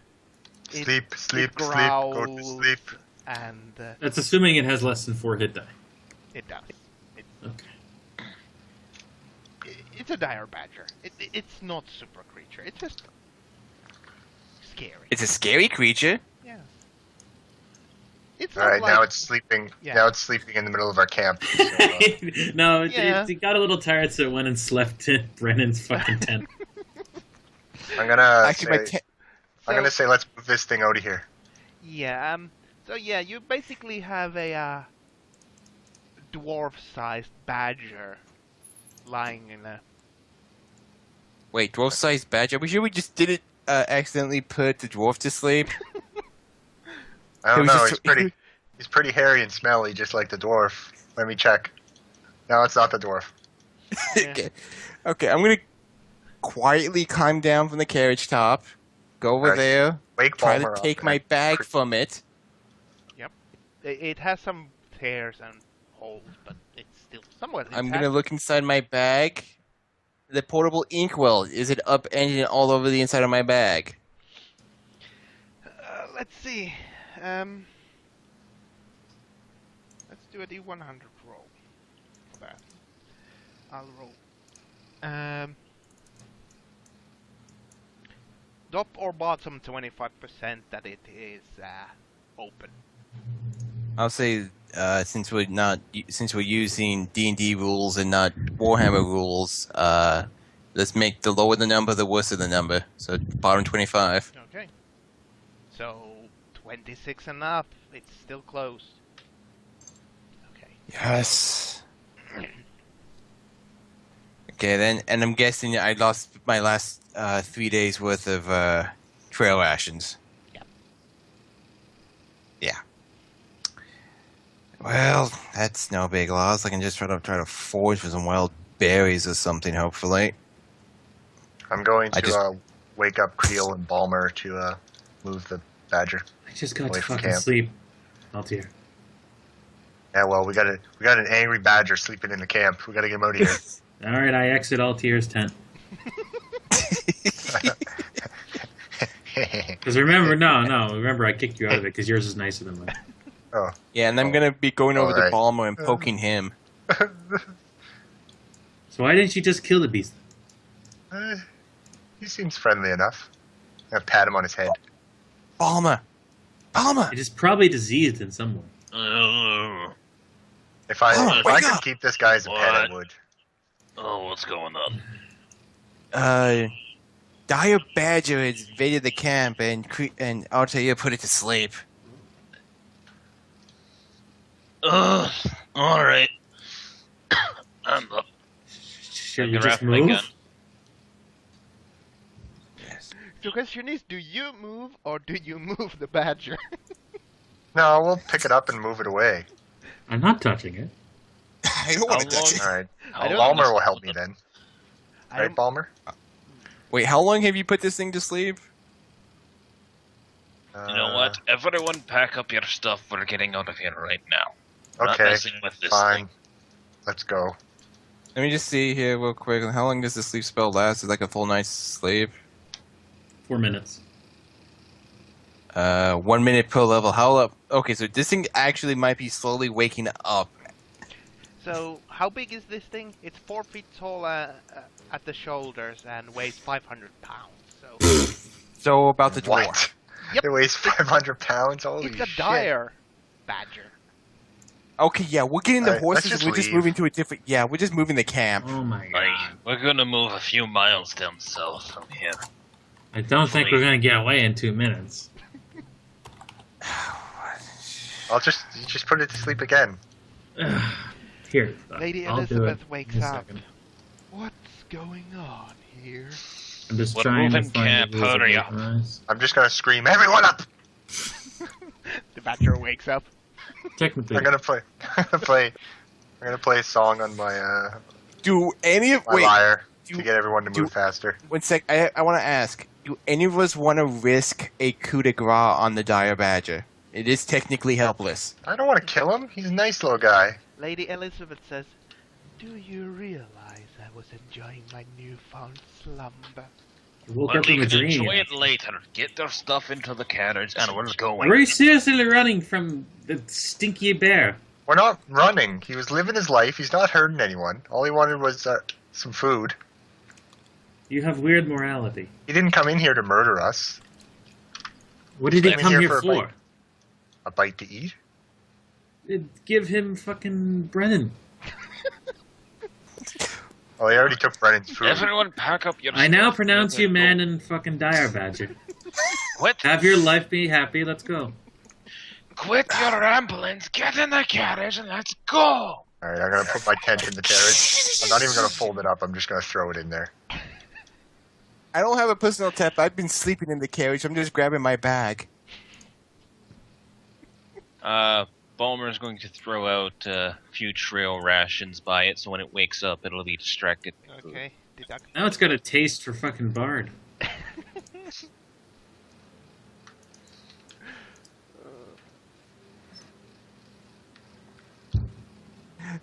it Sleep, sleep, sleep. Go to growls. sleep. And That's assuming it has less than 4 hit die. it does. Okay. It's a dire badger. It's not super creature. It's just scary. It's a scary creature. Yeah. It's not Alright, like, now it's sleeping. Yeah. Now it's sleeping in the middle of our camp. So, No, Yeah. it got a little tired, so it went and slept in Brennan's fucking tent. I'm gonna Actually, my say, te- I'm gonna say let's move this thing out of here. Yeah. So yeah, you basically have a dwarf-sized badger lying in a. Wait, dwarf-sized badger? Are we sure we just didn't accidentally put the dwarf to sleep? I don't It was know. just- He's pretty hairy and smelly, just like the dwarf. Let me check. No, it's not the dwarf. Okay. Okay, I'm gonna quietly climb down from the carriage top, go over Alright. there, Wake try Balmer to up take my and- bag from it. It has some tears and holes, but it's still somewhat. I'm intact. gonna look inside my bag. The portable inkwell, is it upended all over the inside of my bag? Let's see. Let's do a D100 roll for that. I'll roll. Top or bottom 25% that it is open. I'll say since we're using D&D rules and not Warhammer rules, let's make the lower the number, the worse the number. So bottom 25. Okay. So 26 and up. It's still closed. Okay. Yes. Okay, then, and I'm guessing I lost my last 3 days worth of trail rations. Yep. Yeah. Well, that's no big loss. I can just try to forage for some wild berries or something, hopefully. I'm going I to just- wake up Creel and Balmer to move the badger. I just got Away to from fucking camp. sleep. Altier. Yeah, well, we got an angry badger sleeping in the camp. We gotta get him out of here. Alright, I exit Altier's tent. Because remember, remember I kicked you out of it because yours is nicer than mine. Yeah, and I'm gonna be going over to Alright. Balmer and poking him. So why didn't you just kill the beast? He seems friendly enough. I pat him on his head. Balmer! Balmer! It is probably diseased in some way. If I Oh, if I wake could up! keep this guy as a pet, I What? would. Oh, what's going on? Dire Badger has invaded the camp and Altair put it to sleep. Ugh. All right. I'm up. Should I we can just wrap my move? gun. Yes. The question is, do you move or do you move the badger? No, we'll pick it up and move it away. I'm not touching it. I don't want to touch it. All right. How don't- long Balmer is- will help me then. I Right, don't, Balmer? Wait, how long have you put this thing to sleep? You know what? Everyone pack up your stuff. We're getting out of here right now. We're not Okay, messing with this fine. thing. Let's go. Let me just see here real quick. How long does the sleep spell last? Is like a full night's sleep? 4 minutes. 1 minute per level. How up? Okay, so this thing actually might be slowly waking up. so, how big is this thing? It's 4 feet tall at the shoulders and weighs 500 pounds. So, So about the dwarf. What? Yep. It weighs 500 pounds? Holy it's a shit. dire badger. Okay, yeah, we're getting the Alright, let's horses. just We're just leave. moving to a different. Yeah, we're just moving the camp. Oh my Like, god. we're gonna move a few miles down south from here. I don't think we're gonna get away in 2 minutes. I'll just put it to sleep again. Here, Lady I'll do Elizabeth it wakes in a up. second. What's going on here? I'm just We're trying to moving find camp, the rules of hurry both up. eyes. I'm just gonna scream, everyone up! The badger wakes up. Technically, I'm gonna play a song on my Do any of my wait? lyre do- to get everyone to do- move faster. 1 sec. I want to ask. Do any of us want to risk a coup de grace on the dire badger? It is technically helpless. I don't want to kill him. He's a nice little guy. Lady Elizabeth says, "Do you realize I was enjoying my newfound slumber?" I woke But up we from a can dream. enjoy it later. Get their stuff into the carriage and we're Are going. you seriously running from the stinky bear? We're not running. He was living his life. He's not hurting anyone. All he wanted was some food. You have weird morality. He didn't come in here to murder us. What did he Came in come here here for a for? bite. A bite to eat? Give him fucking Brennan. Oh, he already took Brennan's food. Everyone pack up your I now stuff. pronounce We're you gonna man go. and fucking dire badger. Quit. Have your life be happy. Let's go. Quit your ramblings. Get in the carriage and let's go. Alright, I'm gonna put my tent in the carriage. I'm not even gonna fold it up. I'm just gonna throw it in there. I don't have a personal tap. I've been sleeping in the carriage. I'm just grabbing my bag. Balmer's going to throw out a few trail rations by it, so when it wakes up, it'll be distracted. Okay, deduct. Now it's got a taste for fucking Bard.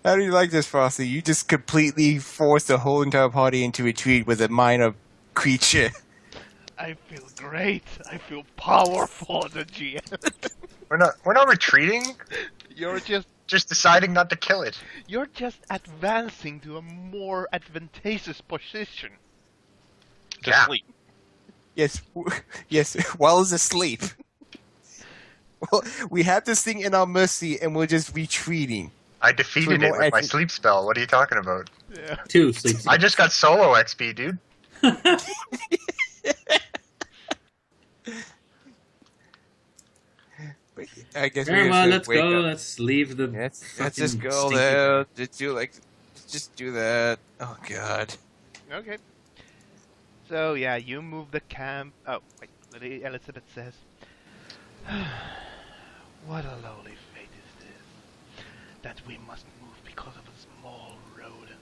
How do you like this, Frosty? You just completely forced the whole entire party into retreat with a minor creature. I feel great. I feel powerful as a GM. We're not retreating. You're just Deciding not to kill it. advancing to a more advantageous position. To Yeah. sleep. Yes, yes, while it's asleep. Well, we have this thing in our mercy, and we're just retreating. I defeated it with my sleep spell. What are you talking about? Yeah. 2 sleeps. I just got solo XP, dude. I guess Very we well, should let's wake go. up. Let's leave the. Let's just fucking go stinky there. bear. Just do that. Oh God. Okay. So yeah, you move the camp. Oh wait, Lady Elizabeth says, "What a lowly fate is this, that we must move because of a small rodent.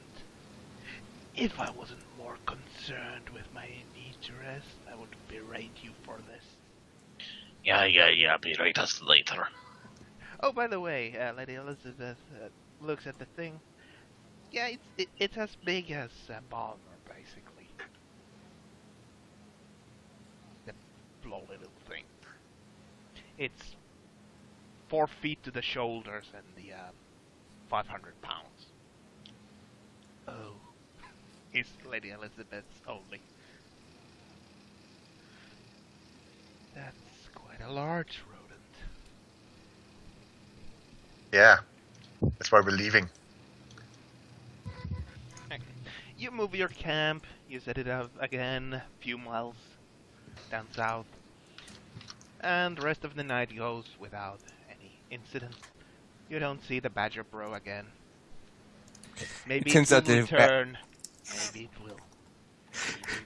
If I wasn't more concerned with my interest, I would berate you for this." Yeah, berate us later. Oh, by the way, Lady Elizabeth looks at the thing. Yeah, it's as big as Balmer, basically. The lowly little thing. It's 4 feet to the shoulders and the 500 pounds. Oh, it's Lady Elizabeth's only. That's quite a large rodent. Yeah. That's why we're leaving. You move your camp, you set it up again, a few miles down south, and the rest of the night goes without any incident. You don't see the Badger Bro again. Maybe It it turns will out the return. Maybe it will.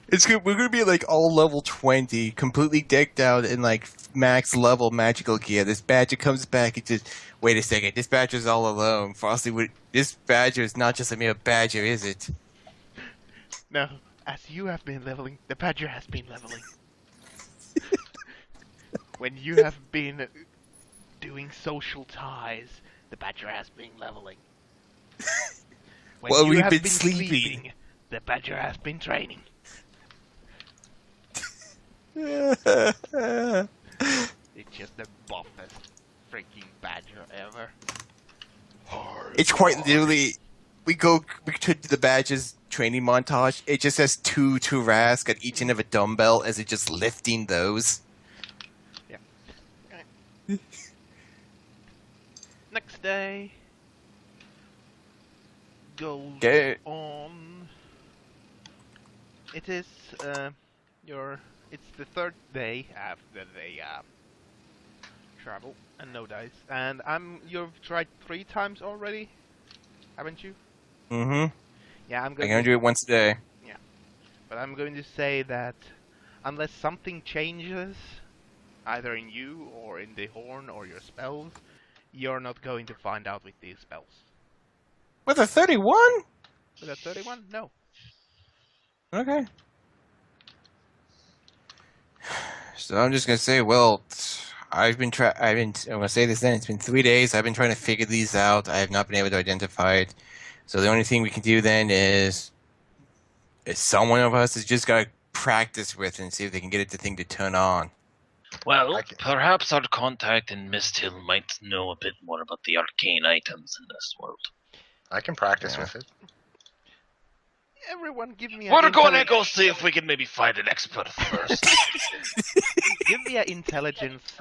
It's good. We're gonna be like all level 20, completely decked out in like max level magical gear. This badger comes back and just wait a second. This badger's all alone. Frosty would. This badger is not just a mere badger, is it? No, as you have been leveling, the Badger has been leveling. When you have been doing social ties, the Badger has been leveling. When Well, you we've have been been sleeping. the Badger has been training. It's It's just the buffest freaking Badger ever. quite literally. We to the badger's training montage. It just has two Turask at each end of a dumbbell as it just lifting those. Next day goes Okay. on. It is it's the third day after the travel and no dice, and you've tried 3 times already, haven't you? Mm-hmm. Yeah, I'm gonna do it once a day. But I'm going to say that unless something changes, either in you or in the horn or your spells, you're not going to find out with these spells. With a 31? With a 31? No. Okay. So I'm just gonna say, well, I'm gonna say this then. It's been 3 days. I've been trying to figure these out. I have not been able to identify it. So the only thing we can do then is someone of us has just got to practice with and see if they can get the thing to turn on. Well, I can- perhaps our contact in Mist Hill might know a bit more about the arcane items in this world. I can practice Yeah. with it. Everyone give me a We're gonna go see if we can maybe find an expert first. give me an intelligence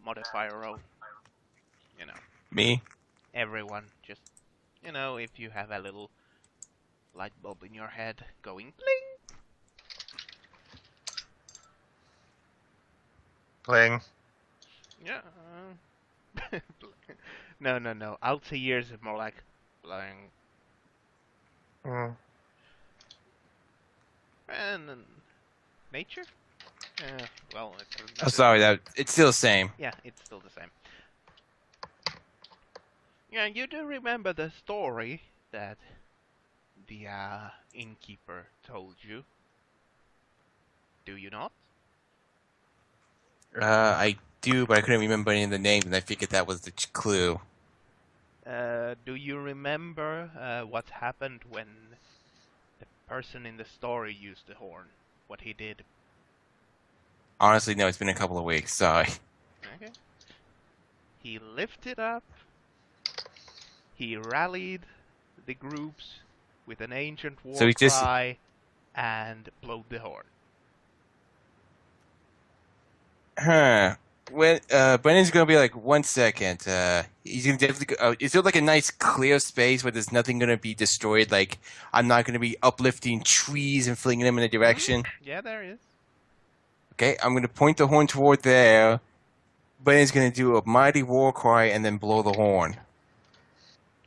modifier roll. You know, Me? everyone just if you have a little light bulb in your head going bling. Playing. Yeah. No. Altair's is more like bling. Mm. And nature? Well, it's Oh, sorry. It's still the same. Yeah, it's still the same. Yeah, you do remember the story that the innkeeper told you, do you not? I do, but I couldn't remember any of the names, and I figured that was the clue. Do you remember what happened when the person in the story used the horn? What he did? Honestly, no. It's been a couple of weeks. Sorry. Okay. He lifted up. He rallied the groups with an ancient war So he just- cry and blowed the horn. Huh. When Brennan's gonna be like, 1 second. He's gonna definitely. Is there like a nice clear space where there's nothing gonna be destroyed? Like I'm not gonna be uplifting trees and flinging them in a direction. Yeah, there is. Okay, I'm gonna point the horn toward there. Brennan's gonna do a mighty war cry and then blow the horn.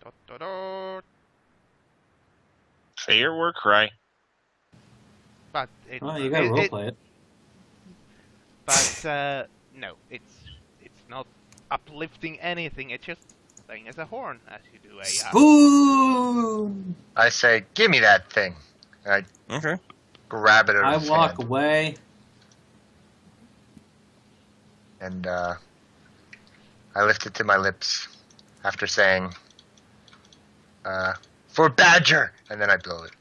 Dot, dot, dot. Say your work right. But it, Oh, you gotta roleplay it. But no, it's not uplifting anything. It's just playing as a horn as you do a. Spoon! I say, give me that thing. And I Okay. grab it out I of his walk hand. away. And I lift it to my lips after saying, for Badger! And then I blow it.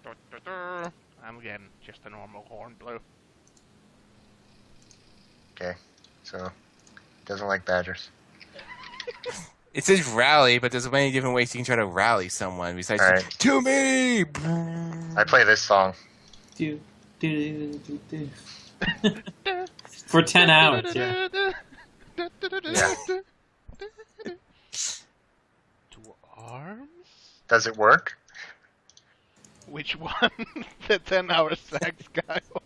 Dot, dot, dot. I'm again just a normal horn blow. Okay, so doesn't like badgers. It says rally, but there's many different ways you can try to rally someone besides All right. to me. I play this song. Do, do, do, do, do. For 10 hours, yeah. arms? Does it work? Which one? The 10-hour sax guy or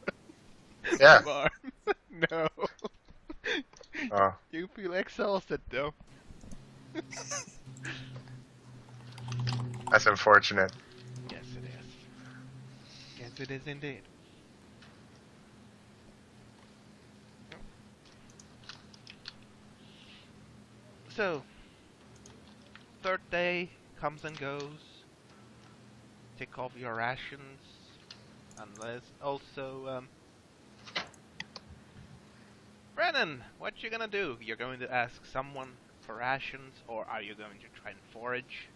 Yeah. two arms? No. Oh. You feel exhausted though. That's unfortunate. Yes, it is. Yes, it is indeed. So, third day comes and goes. Take off your rations, unless also, Brennan, what you gonna do? You're going to ask someone for rations, or are you going to try and forage?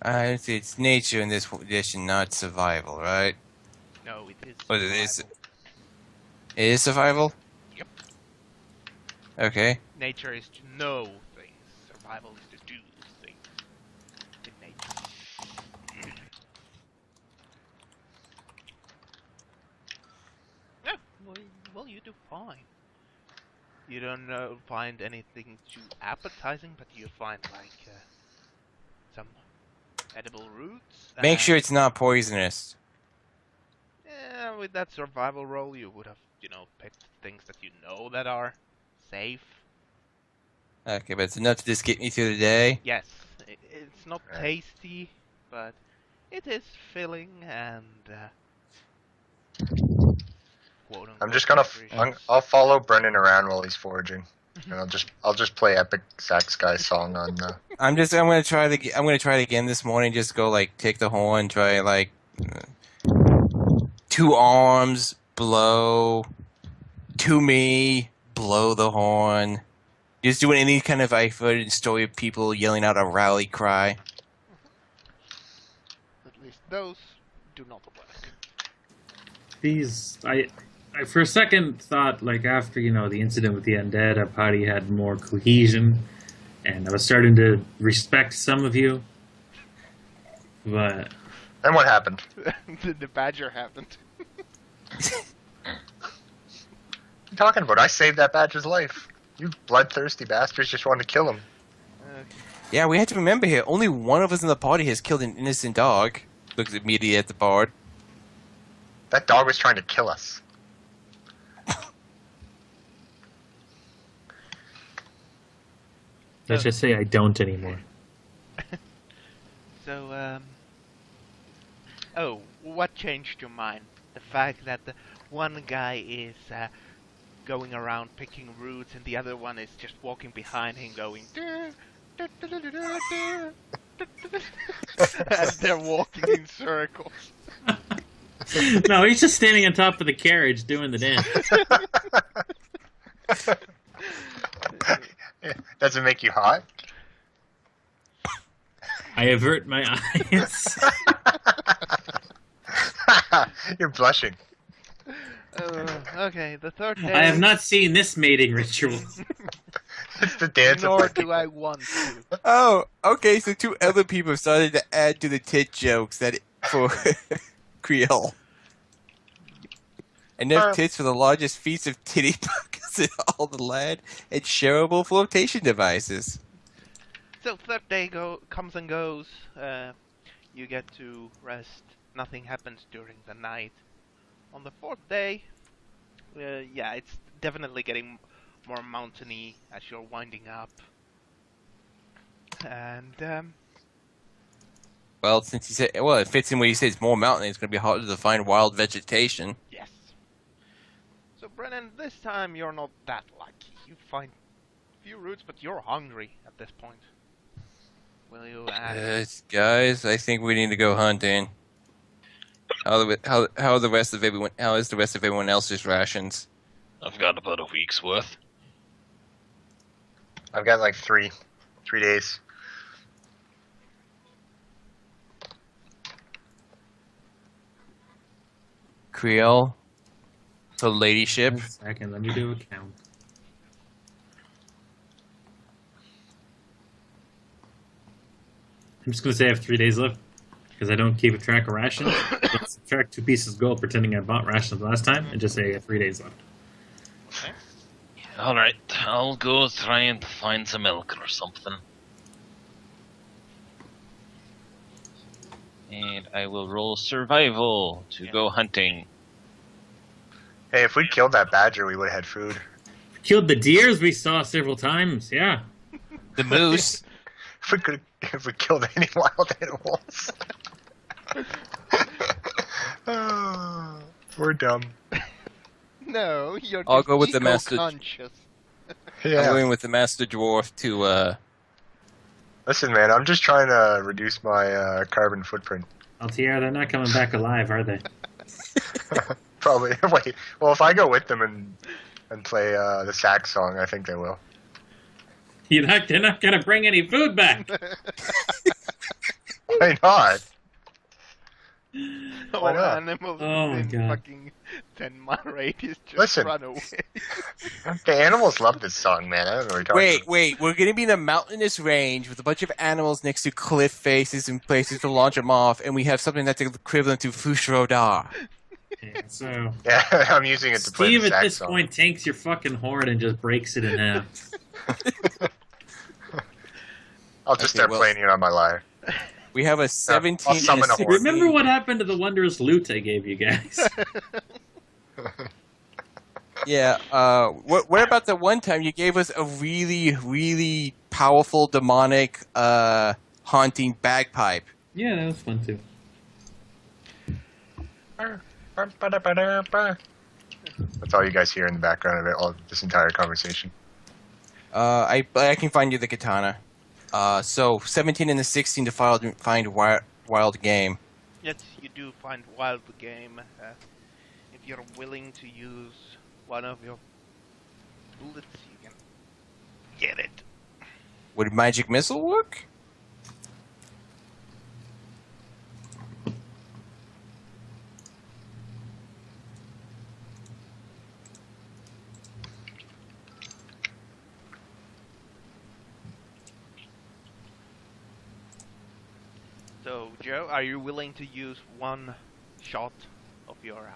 It's nature in this edition, not survival, right? No, it is. What it is? survival. It is survival? Yep. Okay. Nature is to know things. Survival is to do things. In nature. Yeah, well, you do fine. You don't find anything too appetizing, but you find like some edible roots. Make sure and- it's not poisonous. Yeah, with that survival roll, you would have, picked things that you know that are safe. Okay, but it's enough to just get me through the day. Yes, it's not Right. tasty, but it is filling and quote I'm just gonna. I'll follow Brennan around while he's foraging, and I'll just play Epic Sax Guy song on. I'm gonna try it again this morning. Just go like take the horn, try like 2 arms, blow, to me, blow the horn. Just doing any kind of footage story of people yelling out a rally cry. At least those do not work. These, I for a second thought, like after the incident with the undead, our party had more cohesion, and I was starting to respect some of you. But Then what happened? The badger happened. What are you talking about? I saved that badger's life. You bloodthirsty bastards just wanted to kill him. Yeah, we have to remember here, only one of us in the party has killed an innocent dog. Looks immediately at the bard. That dog was trying to kill us. let's just say I don't anymore. So, oh, what changed your mind? The fact that the one guy is going around picking roots and the other one is just walking behind him going as they're walking in circles. No, he's just standing on top of the carriage doing the dance. Does it make you hot? I avert my eyes. You're blushing. Okay, the third day. I have not seen this mating ritual. It's the dance of Nor white do people. I want to. Oh, okay, so 2 other people started to add to the tit jokes that for Creole. Enough tits for the largest feats of titty buckets in all the land and shareable flotation devices. So third day comes and goes. You get to rest. Nothing happens during the night. On the fourth day, yeah, it's definitely getting more mountainy as you're winding up. And Well, since he said, well, it fits in what he said. It's more mountain. It's going to be harder to find wild vegetation. yes. So Brennan, this time you're not that lucky. You find a few roots, but you're hungry at this point. Will you ask? Guys, I think we need to go hunting. How is the rest of everyone else's rations? I've got about a week's worth. I've got like 3 days. Creole, so ladyship. 1 second, let me do a count. I'm just gonna say I have 3 days left because I don't keep a track of rations. Let's subtract 2 pieces of gold, pretending I bought rations last time, and just say I have 3 days left. Alright, I'll go try and find some milk or something. And I will roll survival to go hunting. Hey, if we'd killed that badger, we would have had food. Killed the deers we saw several times. Yeah. The moose. If we killed any wild animals. Oh, we're dumb. No, you're I'll just go with the master- eco-conscious. I'm Yeah. going with the master dwarf to Listen, man, I'm just trying to reduce my carbon footprint. Altier, they're not coming back alive, are they? Probably. Wait. Well, if I go with them and play the sax song, I think they will. They're not gonna bring any food back. Why not? All Why not? animals Oh my within God. fucking 10-mile radius just Listen. run away. The animals love this song, man. I don't know what you're talking wait. We're gonna be in a mountainous range with a bunch of animals next to cliff faces and places to launch them off, and we have something that's equivalent to Fushrodar. Yeah, so about. Yeah, I'm using it to play Steve the at sax this song. point takes your fucking horn and just breaks it in half. I'll just Okay, start well- playing it on my lyre. We have a 17 I'll summon and a a horn. 16. Remember what happened to the wondrous loot I gave you guys? Yeah. What about the one time you gave us a really, really powerful demonic haunting bagpipe? Yeah, that was fun too. That's all you guys hear in the background of it, all this entire conversation. I can find you the katana. So 17 and the 16 to find wild game. Yes, you do find wild game. If you're willing to use one of your bullets, you can get it. Would magic missile work? So, Joe, are you willing to use one shot of your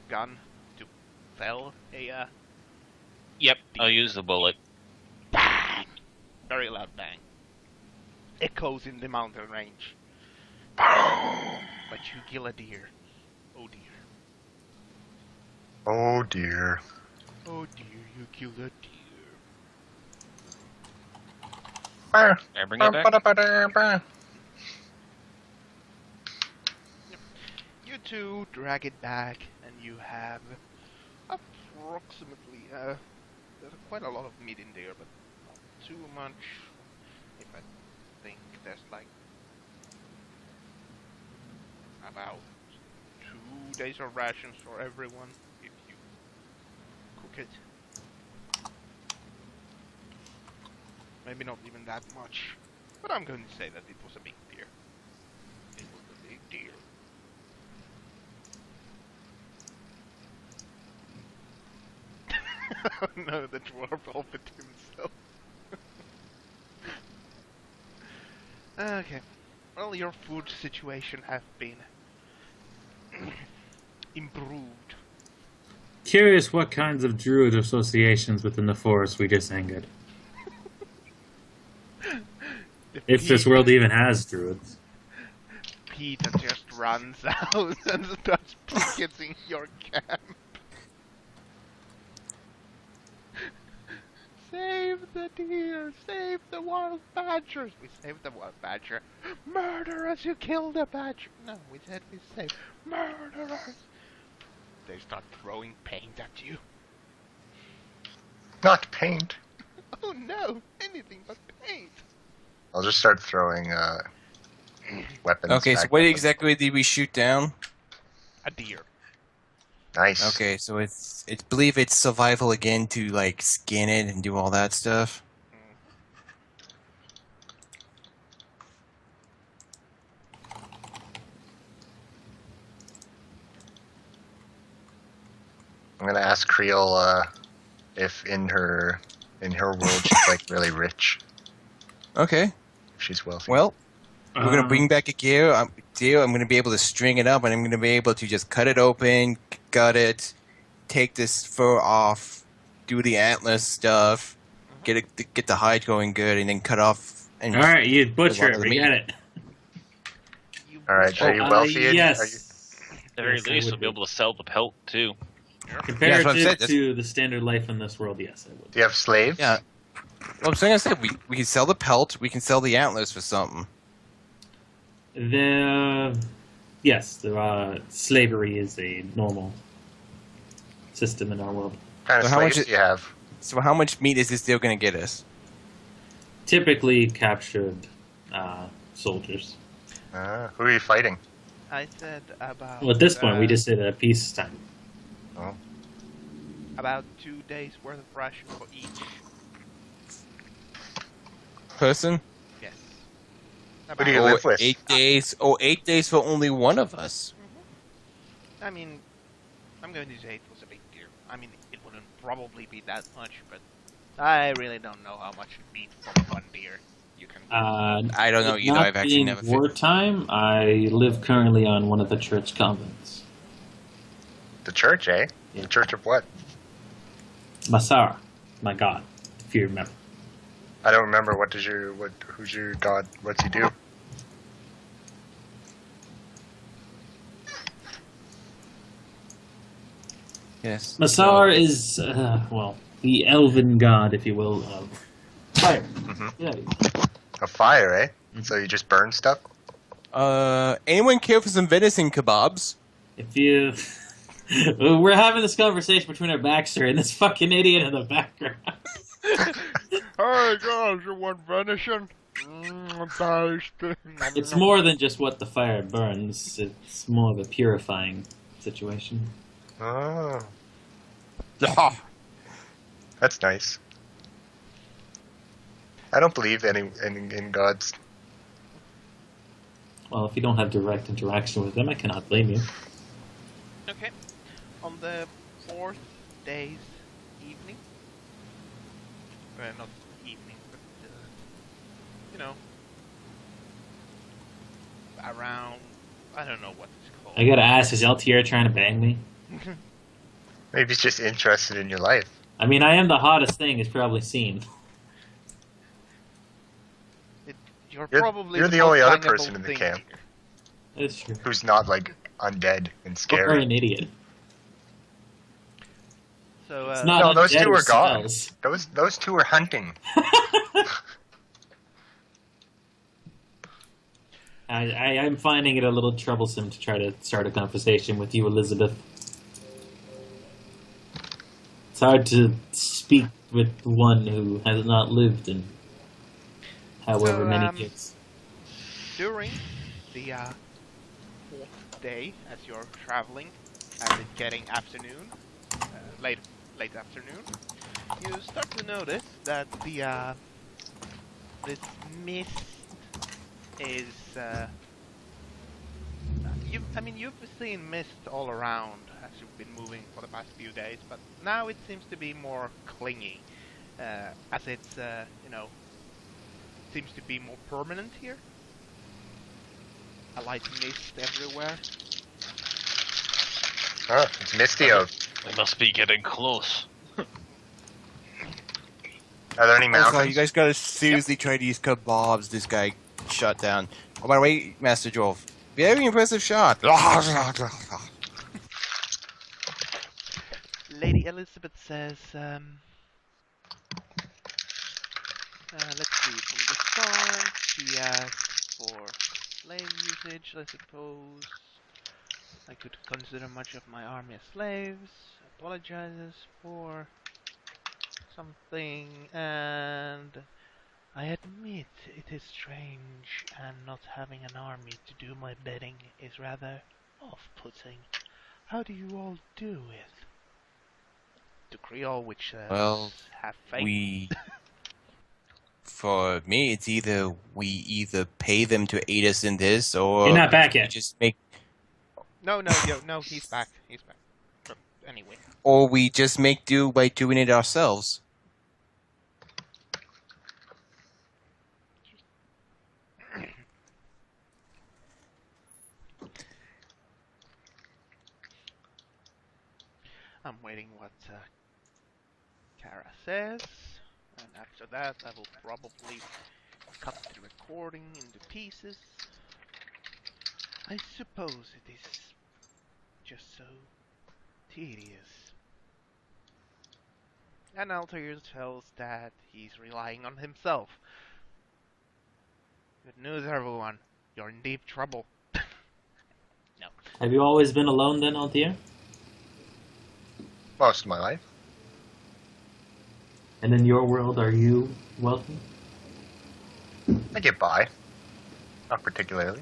gun to fell a Yep, I'll use the bullet. bang? Very loud bang. Echoes in the mountain range. But you kill a deer. Oh dear. Oh dear. Oh dear, you killed a deer. Can I bring it back? You two drag it back, and you have approximately, there's quite a lot of meat in there, but not too much. If I think there's like about 2 days of rations for everyone if you cook it. Maybe not even that much, but I'm going to say that it was a big deer. It was a big deer. Oh no, the dwarf offered himself. Okay. Well, your food situation has been improved. Curious what kinds of druid associations within the forest we just angered. If this world even has druids. Peter just runs out and starts picketing your camp. Save the deer! Save the wild badgers! We saved the wild badger. Murderers! You killed the badger! No, we said we saved murderers! They start throwing paint at you. Not paint. Oh no! Anything but paint! I'll just start throwing weapons. Okay, so back what at them. exactly did we shoot down? A deer. Nice. Okay, so it's believe it's survival again to like skin it and do all that stuff. I'm gonna ask Creel if in her world she's like really rich. Okay, If she's wealthy. well, we're gonna Um, bring back a gear. I'm gonna be able to string it up, and I'm gonna be able to just cut it open, gut it, take this fur off, do the antler stuff, get the hide going good, and then cut off. And All right, you butcher lot it. of the We meat. get it. You All right, are you wealthy? Are you- Yes. At the very Yes, I least, would we'll be able to sell the pelt too. Comparative what I'm saying, to the standard life in this world, yes, I would. Do you have slaves? Yeah. Well, I'm saying I said we can sell the pelt, we can sell the antlers for something. Yes, slavery is a normal system in our world. What kind of So how much slaves do you have? So how much meat is this deal going to get us? Typically captured soldiers. Who are you fighting? I said about. Well, at this point, we just did a peacetime. Oh, About 2 days worth of ration for each. Person? Yes. Who do you Or live with? 8 days? Oh, 8 days for only one of us. I mean, I'm going to say it was a big deal. I mean, it wouldn't probably be that much, but I really don't know how much meat from one deer you can. I don't know It either. not I've actually being never. wartime. I live currently on one of the church convents. The church, eh? Yeah. The church of what? Masar, my god, if you remember. I don't remember. Who's your god? What's he do? Yes. Masar is, the elven god, if you will, of fire. Mhm. Yeah. A fire, eh? So you just burn stuff? Anyone care for some venison kebabs? If you... We're having this conversation between our backs here, and this fucking idiot in the background. Hey guys, you want venison? It's more than just what the fire burns. It's more of a purifying situation. Oh, Yeah. that's nice. I don't believe in gods. Well, if you don't have direct interaction with them, I cannot blame you. Okay. On the 4th day's evening. Well, not evening, but you know, around. I don't know what it's called. I gotta ask, is LTR trying to bang me? Maybe he's just interested in your life. I mean, I am the hottest thing he's probably seen. You're You're- probably you're the most only other bangable person in the thing camp. here. That's true. Who's not like undead and Or scary. an idiot. So It's not No, those undead two or are gone. smells. Those two are hunting. I'm finding it a little troublesome to try to start a conversation with you, Elizabeth. It's hard to speak with one who has not lived in however So, many years. during the 4th day, as you're traveling, as it's getting afternoon, late afternoon, you start to notice that the this mist is you've seen mist all around as you've been moving for the past few days, but now it seems to be more clingy, as it's seems to be more permanent here. A light mist everywhere. Oh, it's misty out. We must be getting close. Are there any Also, mountains? you guys gotta seriously try to use kebabs. This guy shut down. Oh, by the way, Master Joel, very impressive shot. Lady Elizabeth says, let's see, from the start, she asked for slave usage, I suppose. I could consider much of my army as slaves, apologizes for something, and I admit it is strange, and not having an army to do my bidding is rather off-putting. How do you all do it? The Creole, which Well, have faith. For me, it's either we either pay them to aid us in this, or You're not back we yet. just make, No, he's back. He's back. But anyway. or we just make do by doing it ourselves. I'm waiting what Kara says. And after that, I will probably cut the recording into pieces. I suppose it is just so tedious. And Altair tells that he's relying on himself. Good news, everyone. You're in deep trouble. No. Have you always been alone then, Altair? Most of my life. And in your world, are you wealthy? I get by. Not particularly.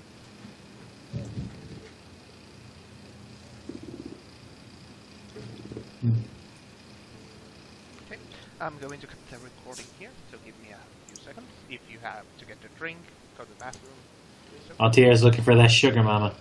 Okay, I'm going to cut the recording here, so give me a few seconds. If you have to get a drink, go to the bathroom, do so. Altair's looking for that sugar mama.